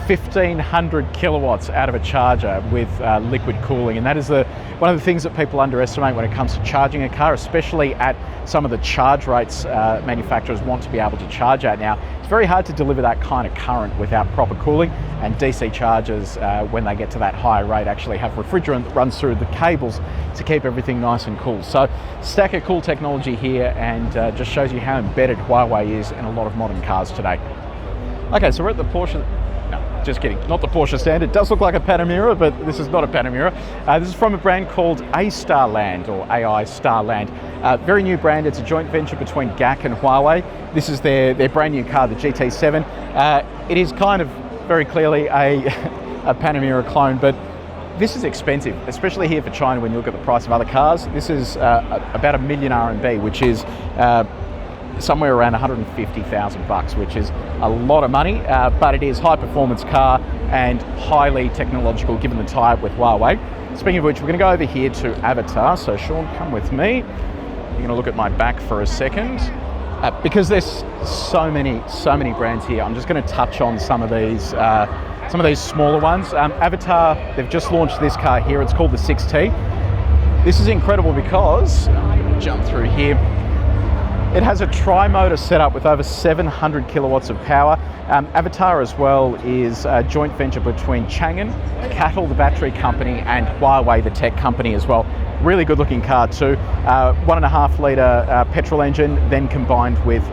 1,500 kilowatts out of a charger with liquid cooling. And that is one of the things that people underestimate when it comes to charging a car, especially at some of the charge rates manufacturers want to be able to charge at now. It's very hard to deliver that kind of current without proper cooling, and DC chargers, when they get to that higher rate, actually have refrigerant that runs through the cables to keep everything nice and cool. So stack of cool technology here, and just shows you how embedded Huawei is in a lot of modern cars today. Okay, so we're at the Porsche. No, just kidding. Not the Porsche stand. It does look like a Panamera, but this is not a Panamera. This is from a brand called Aistaland, or AI Starland. Very new brand. It's a joint venture between GAC and Huawei. This is their brand new car, the GT7. It is kind of very clearly a Panamera clone, but this is expensive, especially here for China when you look at the price of other cars. This is about $1 million RMB, which is somewhere around 150,000 bucks, which is a lot of money, but it is high performance car and highly technological given the tie-up with Huawei. Speaking of which, we're going to go over here to Avatr. So Sean, come with me. You're going to look at my back for a second. Because there's so many brands here, I'm just going to touch on some of these smaller ones. Avatr, they've just launched this car here. It's called the 6T. This is incredible because, I'm going to jump through here. It has a tri-motor setup with over 700 kilowatts of power. Avatr as well is a joint venture between Changan, CATL, the battery company, and Huawei, the tech company as well. Really good looking car too. 1.5 litre petrol engine, then combined with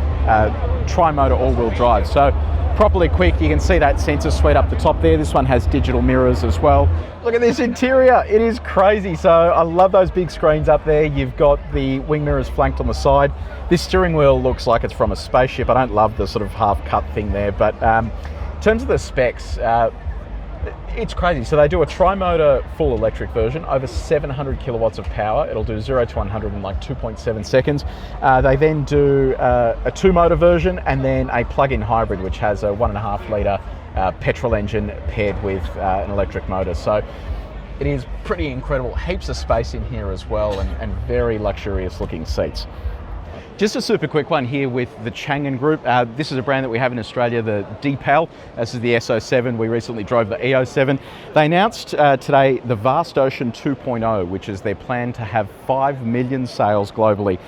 tri-motor all-wheel drive. So properly quick. You can see that sensor suite up the top there. This one has digital mirrors as well. Look at this interior, it is crazy. So I love those big screens up there. You've got the wing mirrors flanked on the side. This steering wheel looks like it's from a spaceship. I don't love the sort of half cut thing there, but in terms of the specs, it's crazy. So they do a tri-motor full electric version, over 700 kilowatts of power. It'll do 0 to 100 in like 2.7 seconds. They then do a two-motor version and then a plug-in hybrid, which has a 1.5 litre petrol engine paired with an electric motor. So it is pretty incredible. Heaps of space in here as well, and very luxurious looking seats. Just a super quick one here with the Changan Group. This is a brand that we have in Australia, the DPAL. This is the SO7. We recently drove the EO7. They announced today the Vast Ocean 2.0, which is their plan to have 5 million sales globally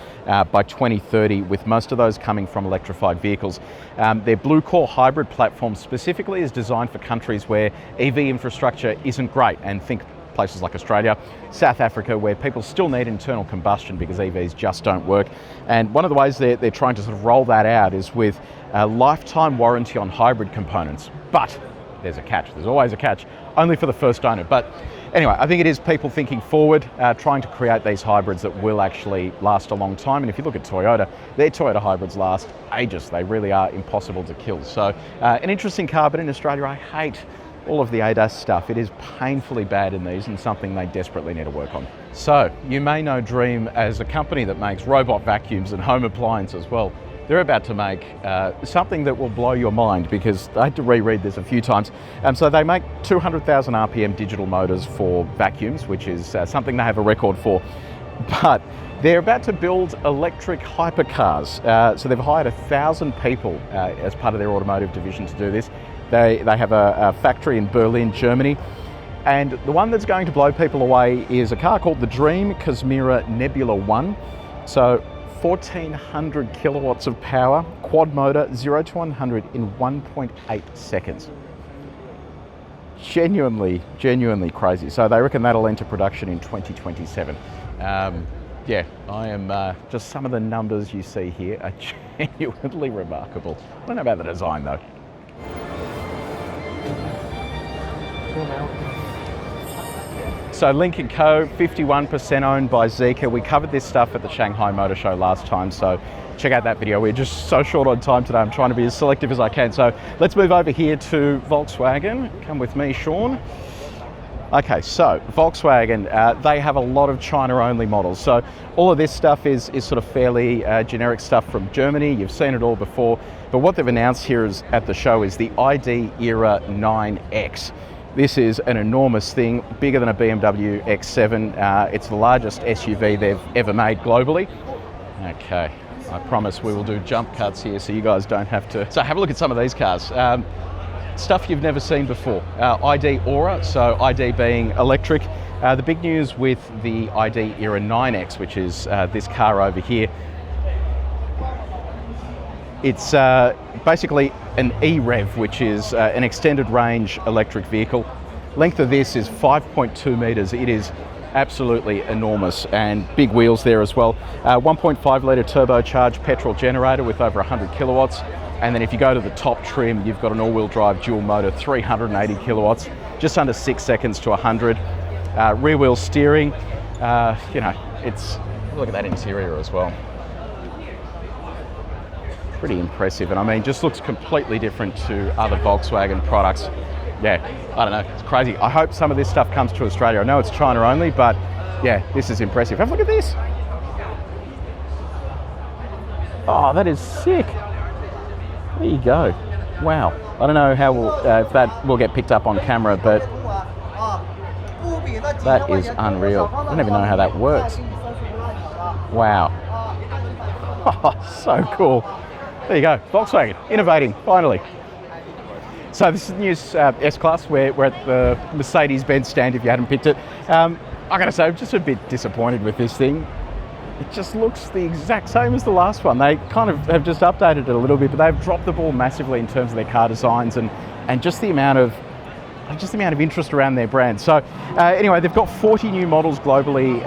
by 2030, with most of those coming from electrified vehicles. Their Blue Core hybrid platform specifically is designed for countries where EV infrastructure isn't great, and think places like Australia, South Africa, where people still need internal combustion because EVs just don't work. And one of the ways they're trying to sort of roll that out is with a lifetime warranty on hybrid components. But there's a catch, there's always a catch, only for the first owner. But anyway, I think it is people thinking forward, trying to create these hybrids that will actually last a long time. And if you look at Toyota, their Toyota hybrids last ages. They really are impossible to kill. So an interesting car, but in Australia, I hate all of the ADAS stuff. It is painfully bad in these and something they desperately need to work on. So you may know Dreame as a company that makes robot vacuums and home appliances. Well, they're about to make something that will blow your mind, because I had to reread this a few times. So they make 200,000 RPM digital motors for vacuums, which is something they have a record for. But they're about to build electric hypercars. So they've hired 1,000 people as part of their automotive division to do this. They have a factory in Berlin, Germany. And the one that's going to blow people away is a car called the Dreame Cosmera Nebula 1. So 1,400 kilowatts of power, quad motor, 0 to 100 in 1.8 seconds. Genuinely crazy. So they reckon that'll enter production in 2027. Yeah, I am, just some of the numbers you see here are genuinely remarkable. I don't know about the design though. So Lynk & Co, 51% owned by Zeekr. We covered this stuff at the Shanghai Motor Show last time, so check out that video. We're just so short on time today. I'm trying to be as selective as I can. So let's move over here to Volkswagen. Come with me, Sean. Okay, so Volkswagen, they have a lot of China-only models. So all of this stuff is sort of fairly generic stuff from Germany. You've seen it all before. But what they've announced here at the show is the ID Era 9X. This is an enormous thing, bigger than a BMW X7. It's the largest SUV they've ever made globally. Okay, I promise we will do jump cuts here so you guys don't have to. So have a look at some of these cars. Stuff you've never seen before. ID Aura, so ID being electric. The big news with the ID Era 9X, which is this car over here, it's basically an E-Rev, which is an extended range electric vehicle. Length of this is 5.2 meters. It is absolutely enormous, and big wheels there as well. 1.5 litre turbocharged petrol generator with over 100 kilowatts. And then if you go to the top trim, you've got an all-wheel drive dual motor, 380 kilowatts, just under 6 seconds to 100. Rear wheel steering, you know, look at that interior as well. Pretty impressive, and I mean, just looks completely different to other Volkswagen products. Yeah, I don't know, it's crazy. I hope some of this stuff comes to Australia. I know it's China only, but yeah, this is impressive. Have a look at this. Oh, that is sick. There you go. Wow. I don't know how if that will get picked up on camera, but that is unreal. I don't even know how that works. Wow. Oh, so cool. There you go. Volkswagen, innovating, finally. So this is the new S-Class. We're at the Mercedes-Benz stand if you hadn't picked it. I gotta say, I'm just a bit disappointed with this thing. It just looks the exact same as the last one. They kind of have just updated it a little bit, but they've dropped the ball massively in terms of their car designs and just the amount of interest around their brand. So anyway, they've got 40 new models globally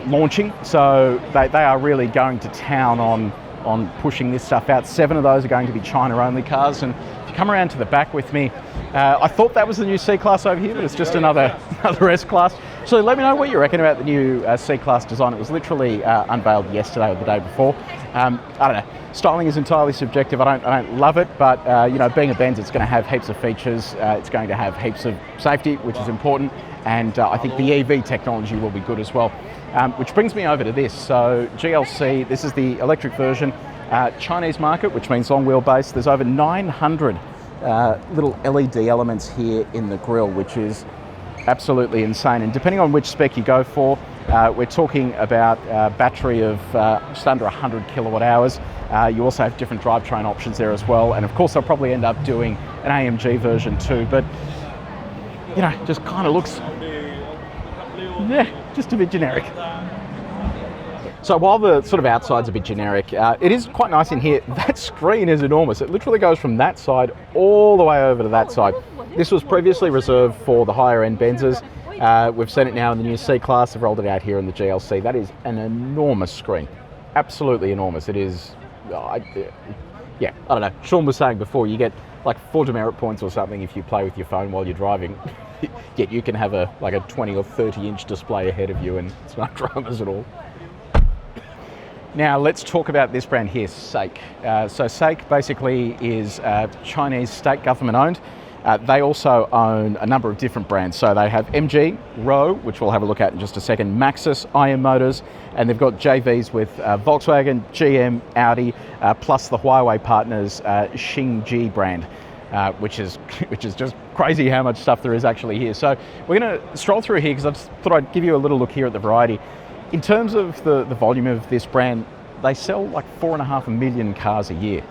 launching. So they are really going to town on pushing this stuff out. 7 of those are going to be China-only cars. And if you come around to the back with me, I thought that was the new C-Class over here, but it's just another S-Class. So let me know what you reckon about the new C-Class design. It was literally unveiled yesterday or the day before. I don't know. Styling is entirely subjective. I don't love it, but you know, being a Benz, it's going to have heaps of features. It's going to have heaps of safety, which is important, and I think the EV technology will be good as well. Which brings me over to this. So GLC, this is the electric version, Chinese market, which means long wheelbase. There's over 900 little LED elements here in the grille, which is absolutely insane. And depending on which spec you go for, we're talking about a battery of just under 100 kilowatt hours. You also have different drivetrain options there as well. And of course, they'll probably end up doing an AMG version too. But, you know, just kind of looks, yeah, just a bit generic. So while the sort of outside's a bit generic, it is quite nice in here. That screen is enormous. It literally goes from that side all the way over to that side. This was previously reserved for the higher end Benzes. We've seen it now in the new C-Class. They've rolled it out here in the GLC. That is an enormous screen. Absolutely enormous. It is, yeah, I don't know. Sean was saying before, you get like 4 demerit points or something if you play with your phone while you're driving. Yet you can have a 20 or 30 inch display ahead of you, and it's not dramas at all. Now let's talk about this brand here, SAIC. So SAIC basically is Chinese state government owned. They also own a number of different brands. So they have MG, Roewe, which we'll have a look at in just a second, Maxus, IM Motors, and they've got JVs with Volkswagen, GM, Audi, plus the Huawei partners Xingji brand, which is just crazy how much stuff there is actually here. So we're going to stroll through here because I just thought I'd give you a little look here at the variety. In terms of the volume of this brand, they sell like 4.5 million cars a year.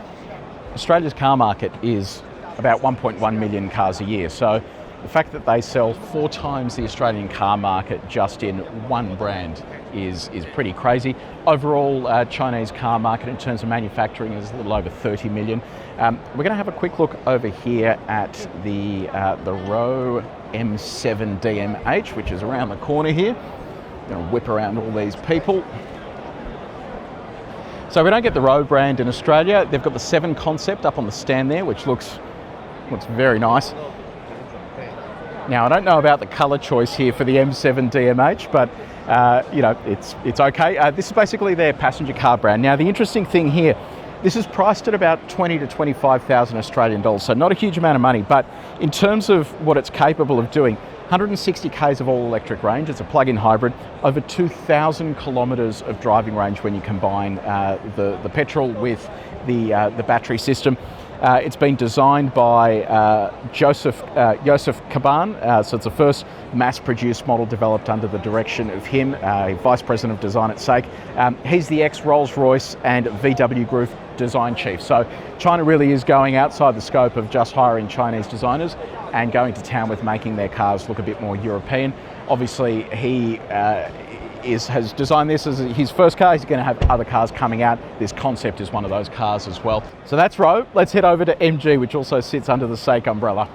Australia's car market is about 1.1 million cars a year. So the fact that they sell 4 times the Australian car market just in one brand is pretty crazy. Overall, Chinese car market in terms of manufacturing is a little over 30 million. We're going to have a quick look over here at the Roewe M7 DMH, which is around the corner here. Going to whip around all these people. So we don't get the Roewe brand in Australia. They've got the 7 concept up on the stand there, which looks very nice. Now I don't know about the colour choice here for the M7 DMH, but you know, it's okay. This is basically their passenger car brand. Now the interesting thing here, this is priced at about 20 to 25,000 Australian dollars, so not a huge amount of money, but in terms of what it's capable of doing, 160 k's of all-electric range. It's a plug-in hybrid. Over 2,000 kilometres of driving range when you combine the petrol with the battery system. It's been designed by Joseph Caban, so it's the first mass-produced model developed under the direction of him, Vice President of Design at SAIC. He's the ex-Rolls-Royce and VW Group design chief. So China really is going outside the scope of just hiring Chinese designers and going to town with making their cars look a bit more European. Obviously, he has designed this as his first car. He's going to have other cars coming out. This concept is one of those cars as well. So that's Roewe. Let's head over to MG, which also sits under the SAIC umbrella.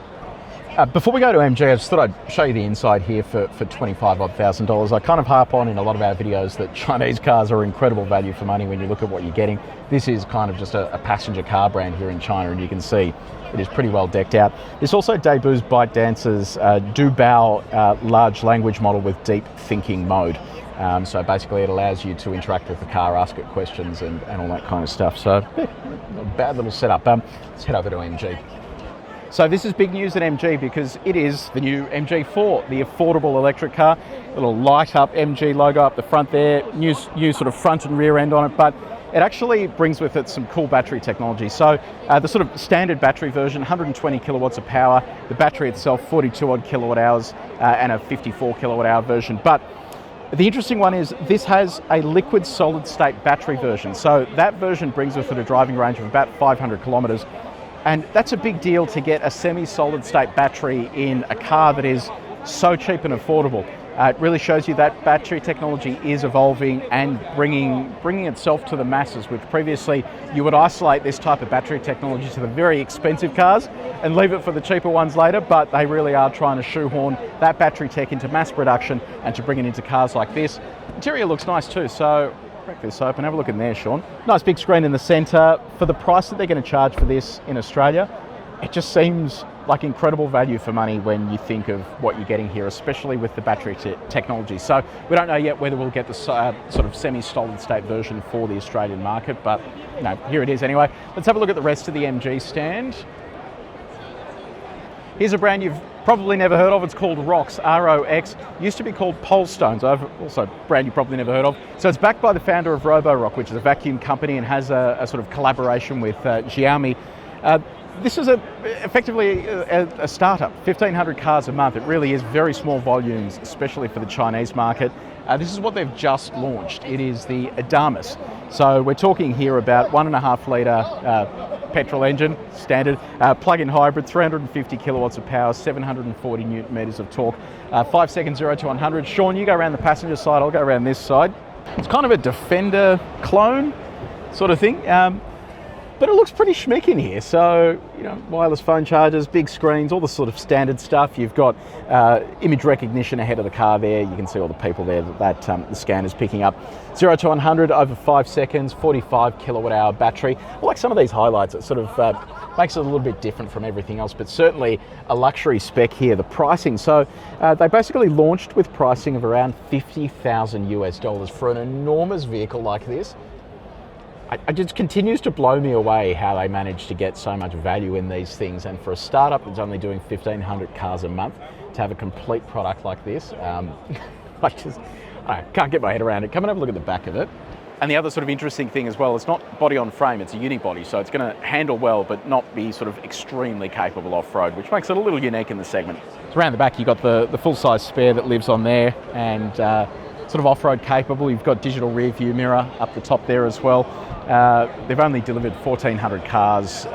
Before we go to MG, I just thought I'd show you the inside here for $25,000. I kind of harp on in a lot of our videos that Chinese cars are incredible value for money when you look at what you're getting. This is kind of just a passenger car brand here in China, and you can see it is pretty well decked out. This also debuts ByteDance's Dubao large language model with deep thinking mode. So basically it allows you to interact with the car, ask it questions and all that kind of stuff. So yeah, not a bad little setup. Let's head over to MG. So this is big news at MG because it is the new MG4, the affordable electric car. Little light up MG logo up the front there, new sort of front and rear end on it, but it actually brings with it some cool battery technology. So the sort of standard battery version, 120 kilowatts of power, the battery itself 42 odd kilowatt hours, and a 54 kilowatt hour version. But the interesting one is this has a liquid solid state battery version. So that version brings with it a driving range of about 500 kilometers. And that's a big deal to get a semi-solid state battery in a car that is so cheap and affordable. It really shows you that battery technology is evolving and bringing itself to the masses, which previously you would isolate this type of battery technology to the very expensive cars and leave it for the cheaper ones later, but they really are trying to shoehorn that battery tech into mass production and to bring it into cars like this. Interior looks nice too, so crack this open, have a look in there, Sean. Nice big screen in the centre. For the price that they're going to charge for this in Australia, it just seems like incredible value for money when you think of what you're getting here, especially with the battery technology. So we don't know yet whether we'll get the sort of semi-solid state version for the Australian market, but you know, here it is anyway. Let's have a look at the rest of the MG stand. Here's a brand you've probably never heard of. It's called Rox, R-O-X. Used to be called Polestone, also a brand you probably never heard of. So it's backed by the founder of Roewe Rox, which is a vacuum company and has a sort of collaboration with Dreame. This is effectively a startup, 1,500 cars a month. It really is very small volumes, especially for the Chinese market. This is what they've just launched. It is the Adamas. So we're talking here about 1.5 litre petrol engine, standard, plug-in hybrid, 350 kilowatts of power, 740 newton meters of torque, 5 seconds 0 to 100. Sean, you go around the passenger side, I'll go around this side. It's kind of a Defender clone sort of thing. But it looks pretty schmick in here. So, you know, wireless phone chargers, big screens, all the sort of standard stuff. You've got image recognition ahead of the car there. You can see all the people there that the scanner's picking up. 0 to 100 over 5 seconds, 45 kilowatt hour battery. I like some of these highlights. It sort of makes it a little bit different from everything else, but certainly a luxury spec here. The pricing, so they basically launched with pricing of around $50,000 US for an enormous vehicle like this. It just continues to blow me away how they manage to get so much value in these things, and for a startup that's only doing 1,500 cars a month to have a complete product like this, I can't get my head around it. Come and have a look at the back of it. And the other sort of interesting thing as well, it's not body on frame, it's a unibody, so it's going to handle well but not be sort of extremely capable off-road, which makes it a little unique in the segment. So around the back you've got the full-size spare that lives on there, and sort of off-road capable. You've got digital rear view mirror up the top there as well. They've only delivered 1,400 cars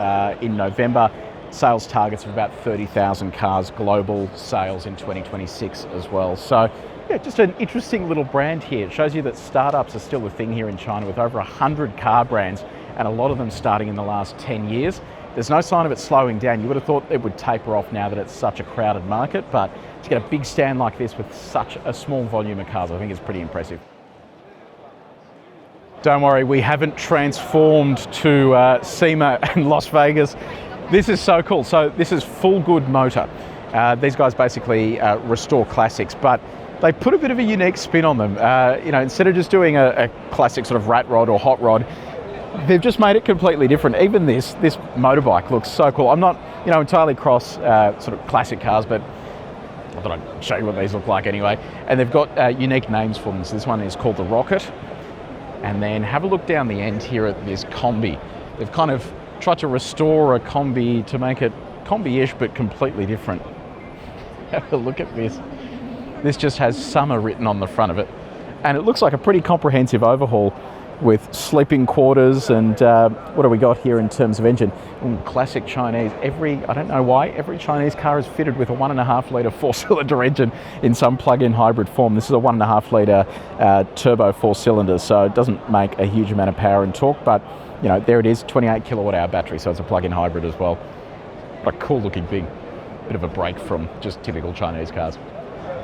in November. Sales targets of about 30,000 cars global sales in 2026 as well. So yeah, just an interesting little brand here. It shows you that startups are still a thing here in China with over 100 car brands, and a lot of them starting in the last 10 years. There's no sign of it slowing down. You would have thought it would taper off now that it's such a crowded market, but to get a big stand like this with such a small volume of cars, I think is pretty impressive. Don't worry, we haven't transformed to SEMA and Las Vegas. This is so cool. So this is Full Good Motor. These guys basically restore classics, but they put a bit of a unique spin on them. You know, instead of just doing a classic sort of rat rod or hot rod, they've just made it completely different. Even this motorbike looks so cool. I'm not, you know, entirely cross sort of classic cars, but I thought I'd show you what these look like anyway. And they've got unique names for them. So this one is called the Rocket. And then have a look down the end here at this Combi. They've kind of tried to restore a Combi to make it Combi-ish, but completely different. Have a look at this. This just has summer written on the front of it. And it looks like a pretty comprehensive overhaul with sleeping quarters and what do we got here in terms of engine? Classic Chinese. I don't know why, every Chinese car is fitted with a 1.5 litre 4-cylinder engine in some plug-in hybrid form. This is a 1.5 litre turbo 4-cylinder, so it doesn't make a huge amount of power and torque, but you know, there it is, 28 kilowatt hour battery, so it's a plug-in hybrid as well. What a cool looking thing. Bit of a break from just typical Chinese cars.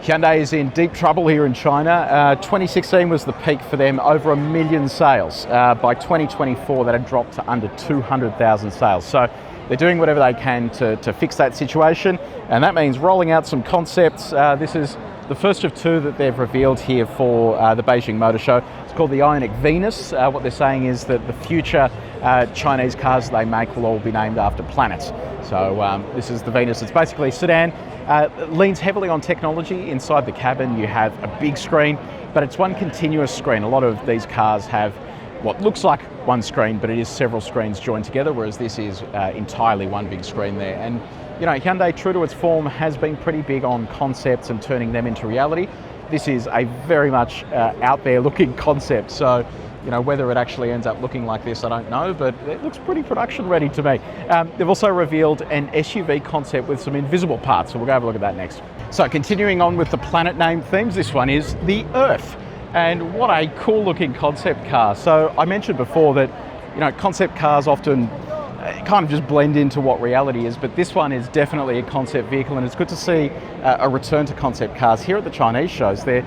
Hyundai is in deep trouble here in China. 2016 was the peak for them, over 1 million sales. By 2024, that had dropped to under 200,000 sales. So they're doing whatever they can to fix that situation, and that means rolling out some concepts. This is the first of two that they've revealed here for the Beijing Motor Show. It's called the Ioniq Venus. What they're saying is that the future Chinese cars they make will all be named after planets. So this is the Venus. It's basically a sedan. Leans heavily on technology. Inside the cabin you have a big screen, but it's one continuous screen. A lot of these cars have what looks like one screen, but it is several screens joined together, whereas this is entirely one big screen there. And you know, Hyundai, true to its form, has been pretty big on concepts and turning them into reality. This is a very much out there looking concept, so you know, whether it actually ends up looking like this, I don't know, but it looks pretty production ready to me. They've also revealed an SUV concept with some invisible parts, so we'll go have a look at that next. So continuing on with the planet name themes, this one is the Earth. And what a cool looking concept car. So I mentioned before that, you know, concept cars often kind of just blend into what reality is, but this one is definitely a concept vehicle, and it's good to see a return to concept cars. Here at the Chinese shows, they're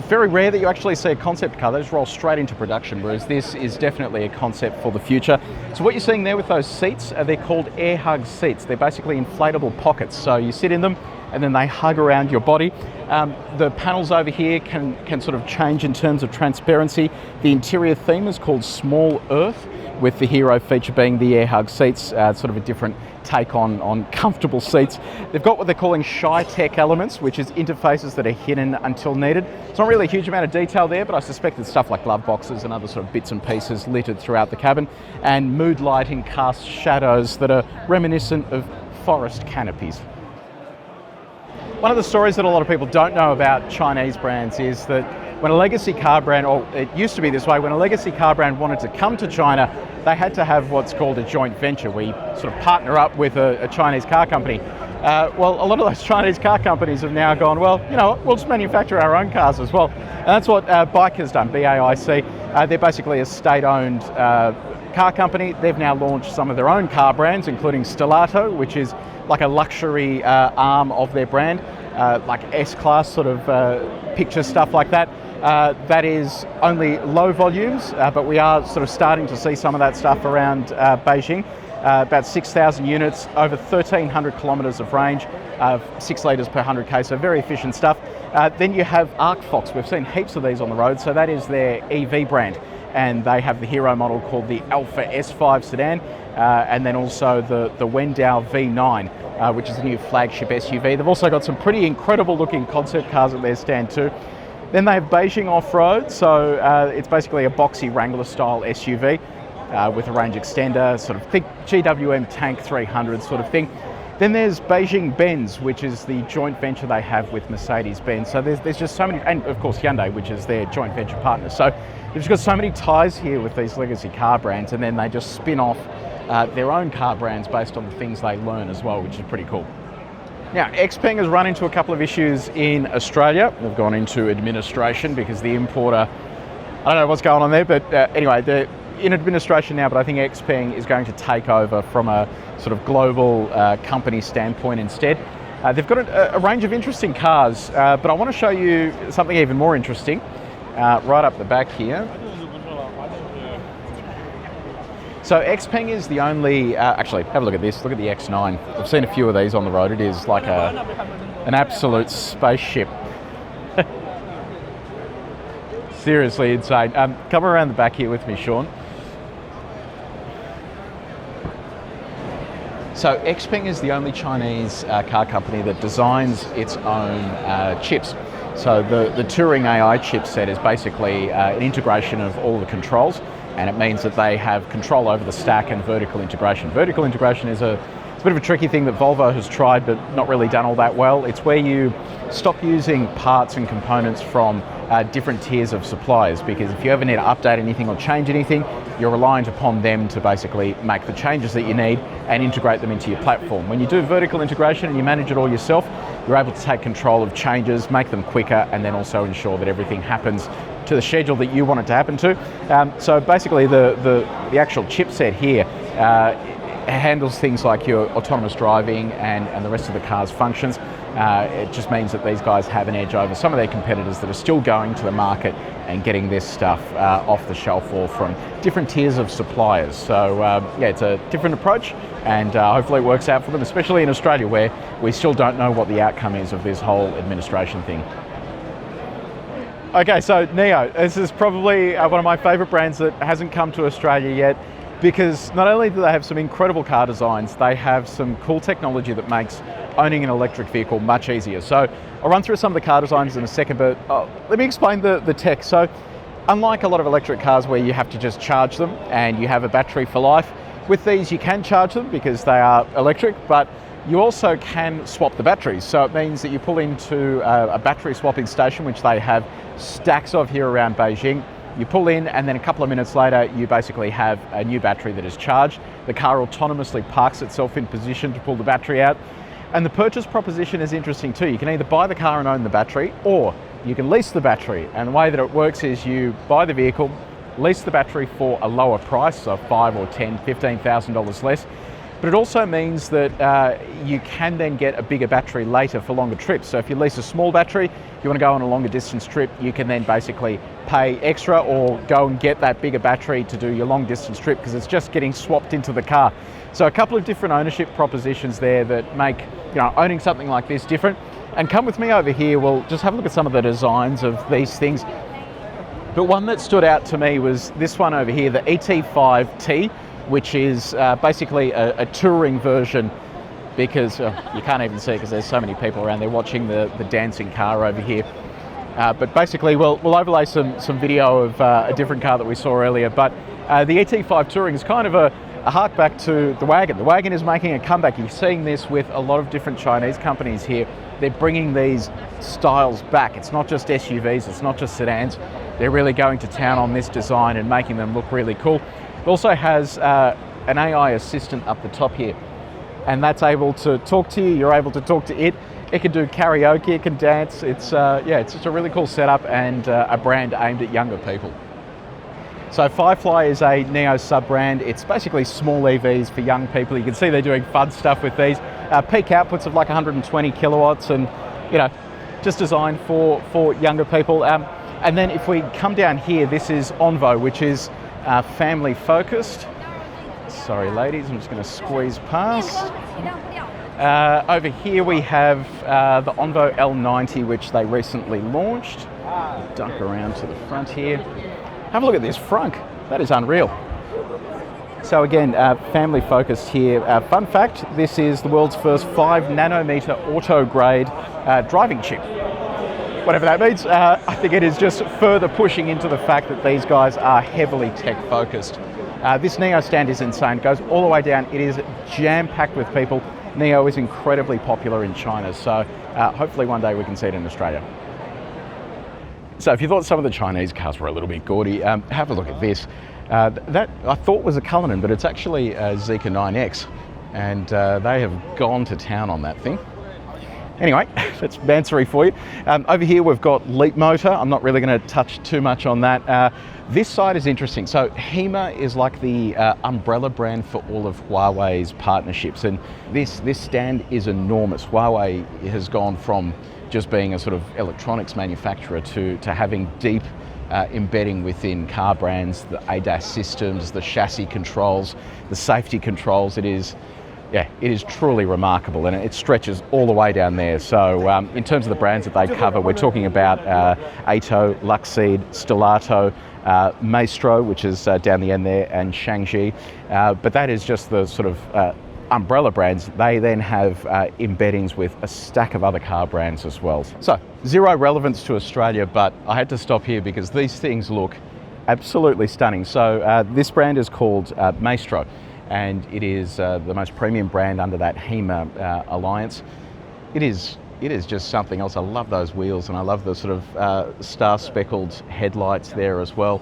very rare that you actually see a concept car. They just roll straight into production, whereas this is definitely a concept for the future. So what you're seeing there with those seats, they're called air hug seats. They're basically inflatable pockets. So you sit in them and then they hug around your body. The panels over here can sort of change in terms of transparency. The interior theme is called Small Earth, with the hero feature being the air hug seats, sort of a different take on comfortable seats. They've got what they're calling shy tech elements, which is interfaces that are hidden until needed. It's not really a huge amount of detail there, but I suspect it's stuff like glove boxes and other sort of bits and pieces littered throughout the cabin, and mood lighting casts shadows that are reminiscent of forest canopies. One of the stories that a lot of people don't know about Chinese brands is that when a legacy car brand, or it used to be this way, when a legacy car brand wanted to come to China, they had to have what's called a joint venture, where you sort of partner up with a Chinese car company. Well, a lot of those Chinese car companies have now gone, well, you know what, we'll just manufacture our own cars as well. And that's what BAIC has done, BAIC. They're basically a state-owned car company. They've now launched some of their own car brands, including Stellato, which is like a luxury arm of their brand, like S-Class sort of picture stuff like that. That is only low volumes, but we are sort of starting to see some of that stuff around Beijing. About 6,000 units, over 1,300 kilometres of range, 6 litres per 100k, so very efficient stuff. Then you have Arcfox. We've seen heaps of these on the road, so that is their EV brand. And they have the hero model called the Alpha S5 sedan, and then also the Wendao V9, which is the new flagship SUV. They've also got some pretty incredible looking concept cars at their stand too. Then they have Beijing Off-Road, so it's basically a boxy Wrangler style SUV with a range extender, sort of think GWM Tank 300 sort of thing. Then there's Beijing Benz, which is the joint venture they have with Mercedes-Benz. So there's just so many, and of course Hyundai, which is their joint venture partner. So they've just got so many ties here with these legacy car brands, and then they just spin off their own car brands based on the things they learn as well, which is pretty cool. Now, Xpeng has run into a couple of issues in Australia. They've gone into administration because the importer, I don't know what's going on there, but anyway, they're in administration now, but I think Xpeng is going to take over from a sort of global company standpoint instead. They've got a range of interesting cars, but I want to show you something even more interesting right up the back here. So Xpeng is the only, actually have a look at this, look at the X9. I've seen a few of these on the road. It is like an absolute spaceship. Seriously insane. Come around the back here with me, Sean. So Xpeng is the only Chinese car company that designs its own chips. So the Turing AI chipset is basically an integration of all the controls, and it means that they have control over the stack and vertical integration. Vertical integration is it's a bit of a tricky thing that Volvo has tried but not really done all that well. It's where you stop using parts and components from different tiers of suppliers, because if you ever need to update anything or change anything, you're reliant upon them to basically make the changes that you need and integrate them into your platform. When you do vertical integration and you manage it all yourself, you're able to take control of changes, make them quicker, and then also ensure that everything happens to the schedule that you want it to happen to. So basically the actual chipset here handles things like your autonomous driving and the rest of the car's functions. It just means that these guys have an edge over some of their competitors that are still going to the market and getting this stuff off the shelf or from different tiers of suppliers. So yeah, it's a different approach, and hopefully it works out for them, especially in Australia where we still don't know what the outcome is of this whole administration thing. Okay, so NIO, this is probably one of my favourite brands that hasn't come to Australia yet, because not only do they have some incredible car designs, they have some cool technology that makes owning an electric vehicle much easier. So I'll run through some of the car designs in a second, but let me explain the tech. So Unlike a lot of electric cars where you have to just charge them and you have a battery for life, with these you can charge them because they are electric, but you also can swap the batteries. So it means that you pull into a battery swapping station, which they have stacks of here around Beijing. You pull in and then a couple of minutes later you basically have a new battery that is charged. The car autonomously parks itself in position to pull the battery out. And the purchase proposition is interesting too. You can either buy the car and own the battery, or you can lease the battery. And the way that it works is you buy the vehicle, lease the battery for a lower price, so $5,000 or $10,000, $15,000 less. But it also means that you can then get a bigger battery later for longer trips. So if you lease a small battery, you want to go on a longer distance trip, you can then basically pay extra or go and get that bigger battery to do your long distance trip, because it's just getting swapped into the car. So a couple of different ownership propositions there that make, you know, owning something like this different. And come with me over here, we'll just have a look at some of the designs of these things. But one that stood out to me was this one over here, the ET5T, which is basically a touring version, because you can't even see it because there's so many people around there watching the dancing car over here. But basically we'll overlay some video of a different car that we saw earlier. But the ET5 Touring is kind of a hark back to the wagon. The wagon is making a comeback. You're seeing this with a lot of different Chinese companies here. They're bringing these styles back. It's not just SUVs, it's not just sedans. They're really going to town on this design and making them look really cool. It also has an AI assistant up the top here, and that's able to talk to you. You're able to talk to it. It can do karaoke, it can dance. It's just a really cool setup and a brand aimed at younger people. So Firefly is a Neo sub-brand. It's basically small EVs for young people. You can see they're doing fun stuff with these. Peak outputs of like 120 kilowatts, and you know, just designed for younger people. And then if we come down here, this is Onvo, which is family focused. Sorry ladies, I'm just going to squeeze past. Over here we have the Onvo L90, which they recently launched. Duck around to the front here. Have a look at this frunk. That is unreal. So again, family focused here. Fun fact, this is the world's first 5 nanometer auto grade driving chip. Whatever that means. I think it is just further pushing into the fact that these guys are heavily tech focused. This Neo stand is insane. It goes all the way down. It is jam-packed with people. Neo is incredibly popular in China, so hopefully one day we can see it in Australia. So if you thought some of the Chinese cars were a little bit gaudy, have a look at this. That I thought was a Cullinan, but it's actually a Zeekr 9X, and they have gone to town on that thing. Anyway, that's Mansory for you. Over here we've got Leap Motor. I'm not really going to touch too much on that. This side is interesting. So HEMA is like the umbrella brand for all of Huawei's partnerships, and this stand is enormous. Huawei has gone from just being a sort of electronics manufacturer to having deep embedding within car brands, the ADAS systems, the chassis controls, the safety controls. It is truly remarkable, and it stretches all the way down there. So in terms of the brands that they cover, we're talking about Aito, Luxeed, Stellato, Maextro, which is down the end there, and Shangji. But that is just the sort of umbrella brands. They then have embeddings with a stack of other car brands as well. So zero relevance to Australia, but I had to stop here because these things look absolutely stunning. So this brand is called Maextro, and it is the most premium brand under that HEMA alliance. It is just something else. I love those wheels, and I love the sort of star-speckled headlights there as well.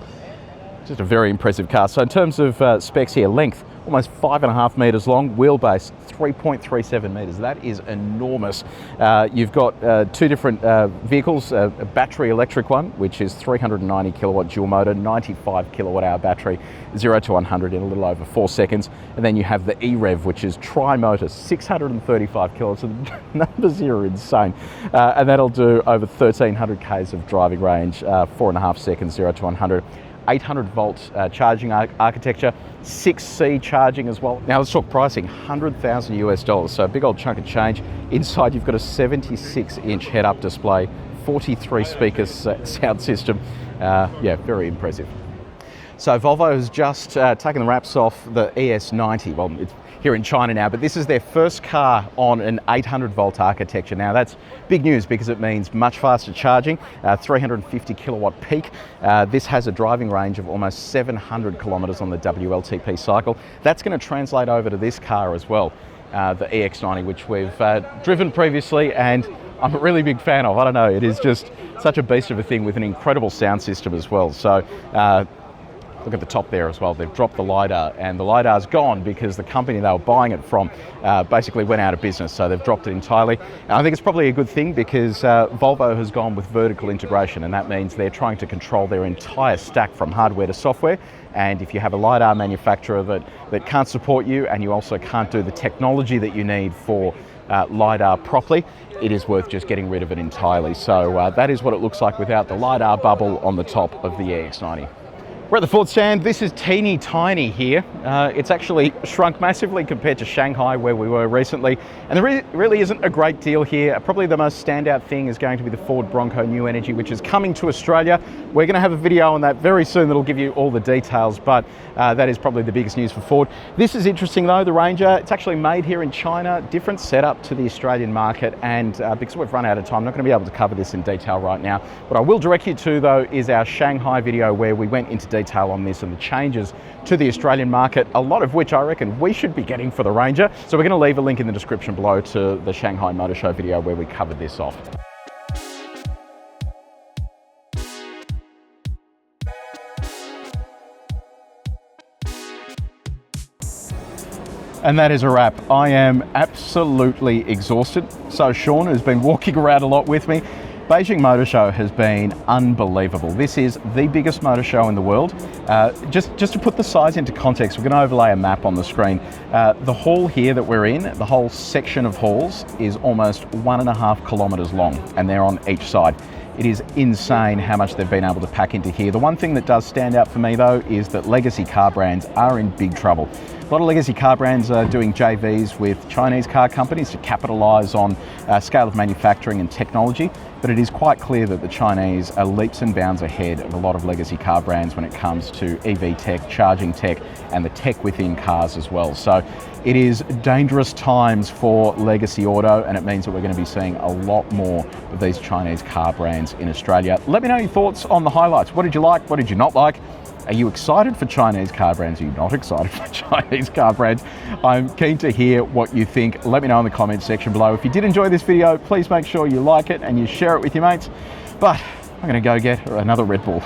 Just a very impressive car. So in terms of specs here, length, almost 5.5 metres long, wheelbase 3.37 metres. That is enormous. You've got two different vehicles, a battery electric one, which is 390 kilowatt dual motor, 95 kilowatt hour battery, 0 to 100 in a little over 4 seconds. And then you have the E-Rev, which is tri-motor, 635 kilowatts. So the numbers here are insane. And that'll do over 1,300 k's of driving range, 4.5 seconds, 0 to 100. 800 volt charging architecture, 6C charging as well. Now let's talk pricing, $100,000 US, so a big old chunk of change. Inside you've got a 76-inch head-up display, 43 speakers sound system. Yeah, very impressive. So Volvo has just taken the wraps off the ES90. Well, it's here in China now, but this is their first car on an 800 volt architecture. Now that's big news because it means much faster charging, 350 kilowatt peak. This has a driving range of almost 700 kilometers on the WLTP cycle. That's going to translate over to this car as well, the EX90, which we've driven previously, and I'm a really big fan of. I don't know, it is just such a beast of a thing with an incredible sound system as well. So look at the top there as well. They've dropped the LiDAR, and the LiDAR's gone because the company they were buying it from basically went out of business, so they've dropped it entirely. And I think it's probably a good thing because Volvo has gone with vertical integration, and that means they're trying to control their entire stack from hardware to software. And if you have a LiDAR manufacturer that can't support you, and you also can't do the technology that you need for LiDAR properly, it is worth just getting rid of it entirely. So that is what it looks like without the LiDAR bubble on the top of the EX90. We're at the Ford stand. This is teeny tiny here. It's actually shrunk massively compared to Shanghai where we were recently. And there really isn't a great deal here. Probably the most standout thing is going to be the Ford Bronco New Energy, which is coming to Australia. We're going to have a video on that very soon that'll give you all the details, but that is probably the biggest news for Ford. This is interesting though, the Ranger. It's actually made here in China, different setup to the Australian market, and because we've run out of time, I'm not going to be able to cover this in detail right now. What I will direct you to though is our Shanghai video where we went into detail on this and the changes to the Australian market, a lot of which I reckon we should be getting for the Ranger. So we're going to leave a link in the description below to the Shanghai Motor Show video where we covered this off. And that is a wrap. I am absolutely exhausted. So Sean has been walking around a lot with me. Beijing Motor Show has been unbelievable. This is the biggest motor show in the world. Just to put the size into context, we're going to overlay a map on the screen. The hall here that we're in, the whole section of halls is almost 1.5 kilometers long, and they're on each side. It is insane how much they've been able to pack into here. The one thing that does stand out for me though is that legacy car brands are in big trouble. A lot of legacy car brands are doing JVs with Chinese car companies to capitalise on scale of manufacturing and technology, but it is quite clear that the Chinese are leaps and bounds ahead of a lot of legacy car brands when it comes to EV tech, charging tech, and the tech within cars as well. So it is dangerous times for legacy auto, and it means that we're going to be seeing a lot more of these Chinese car brands in Australia. Let me know your thoughts on the highlights. What did you like? What did you not like? Are you excited for Chinese car brands? Are you not excited for Chinese car brands? I'm keen to hear what you think. Let me know in the comments section below. If you did enjoy this video, please make sure you like it and you share it with your mates. But I'm going to go get another Red Bull.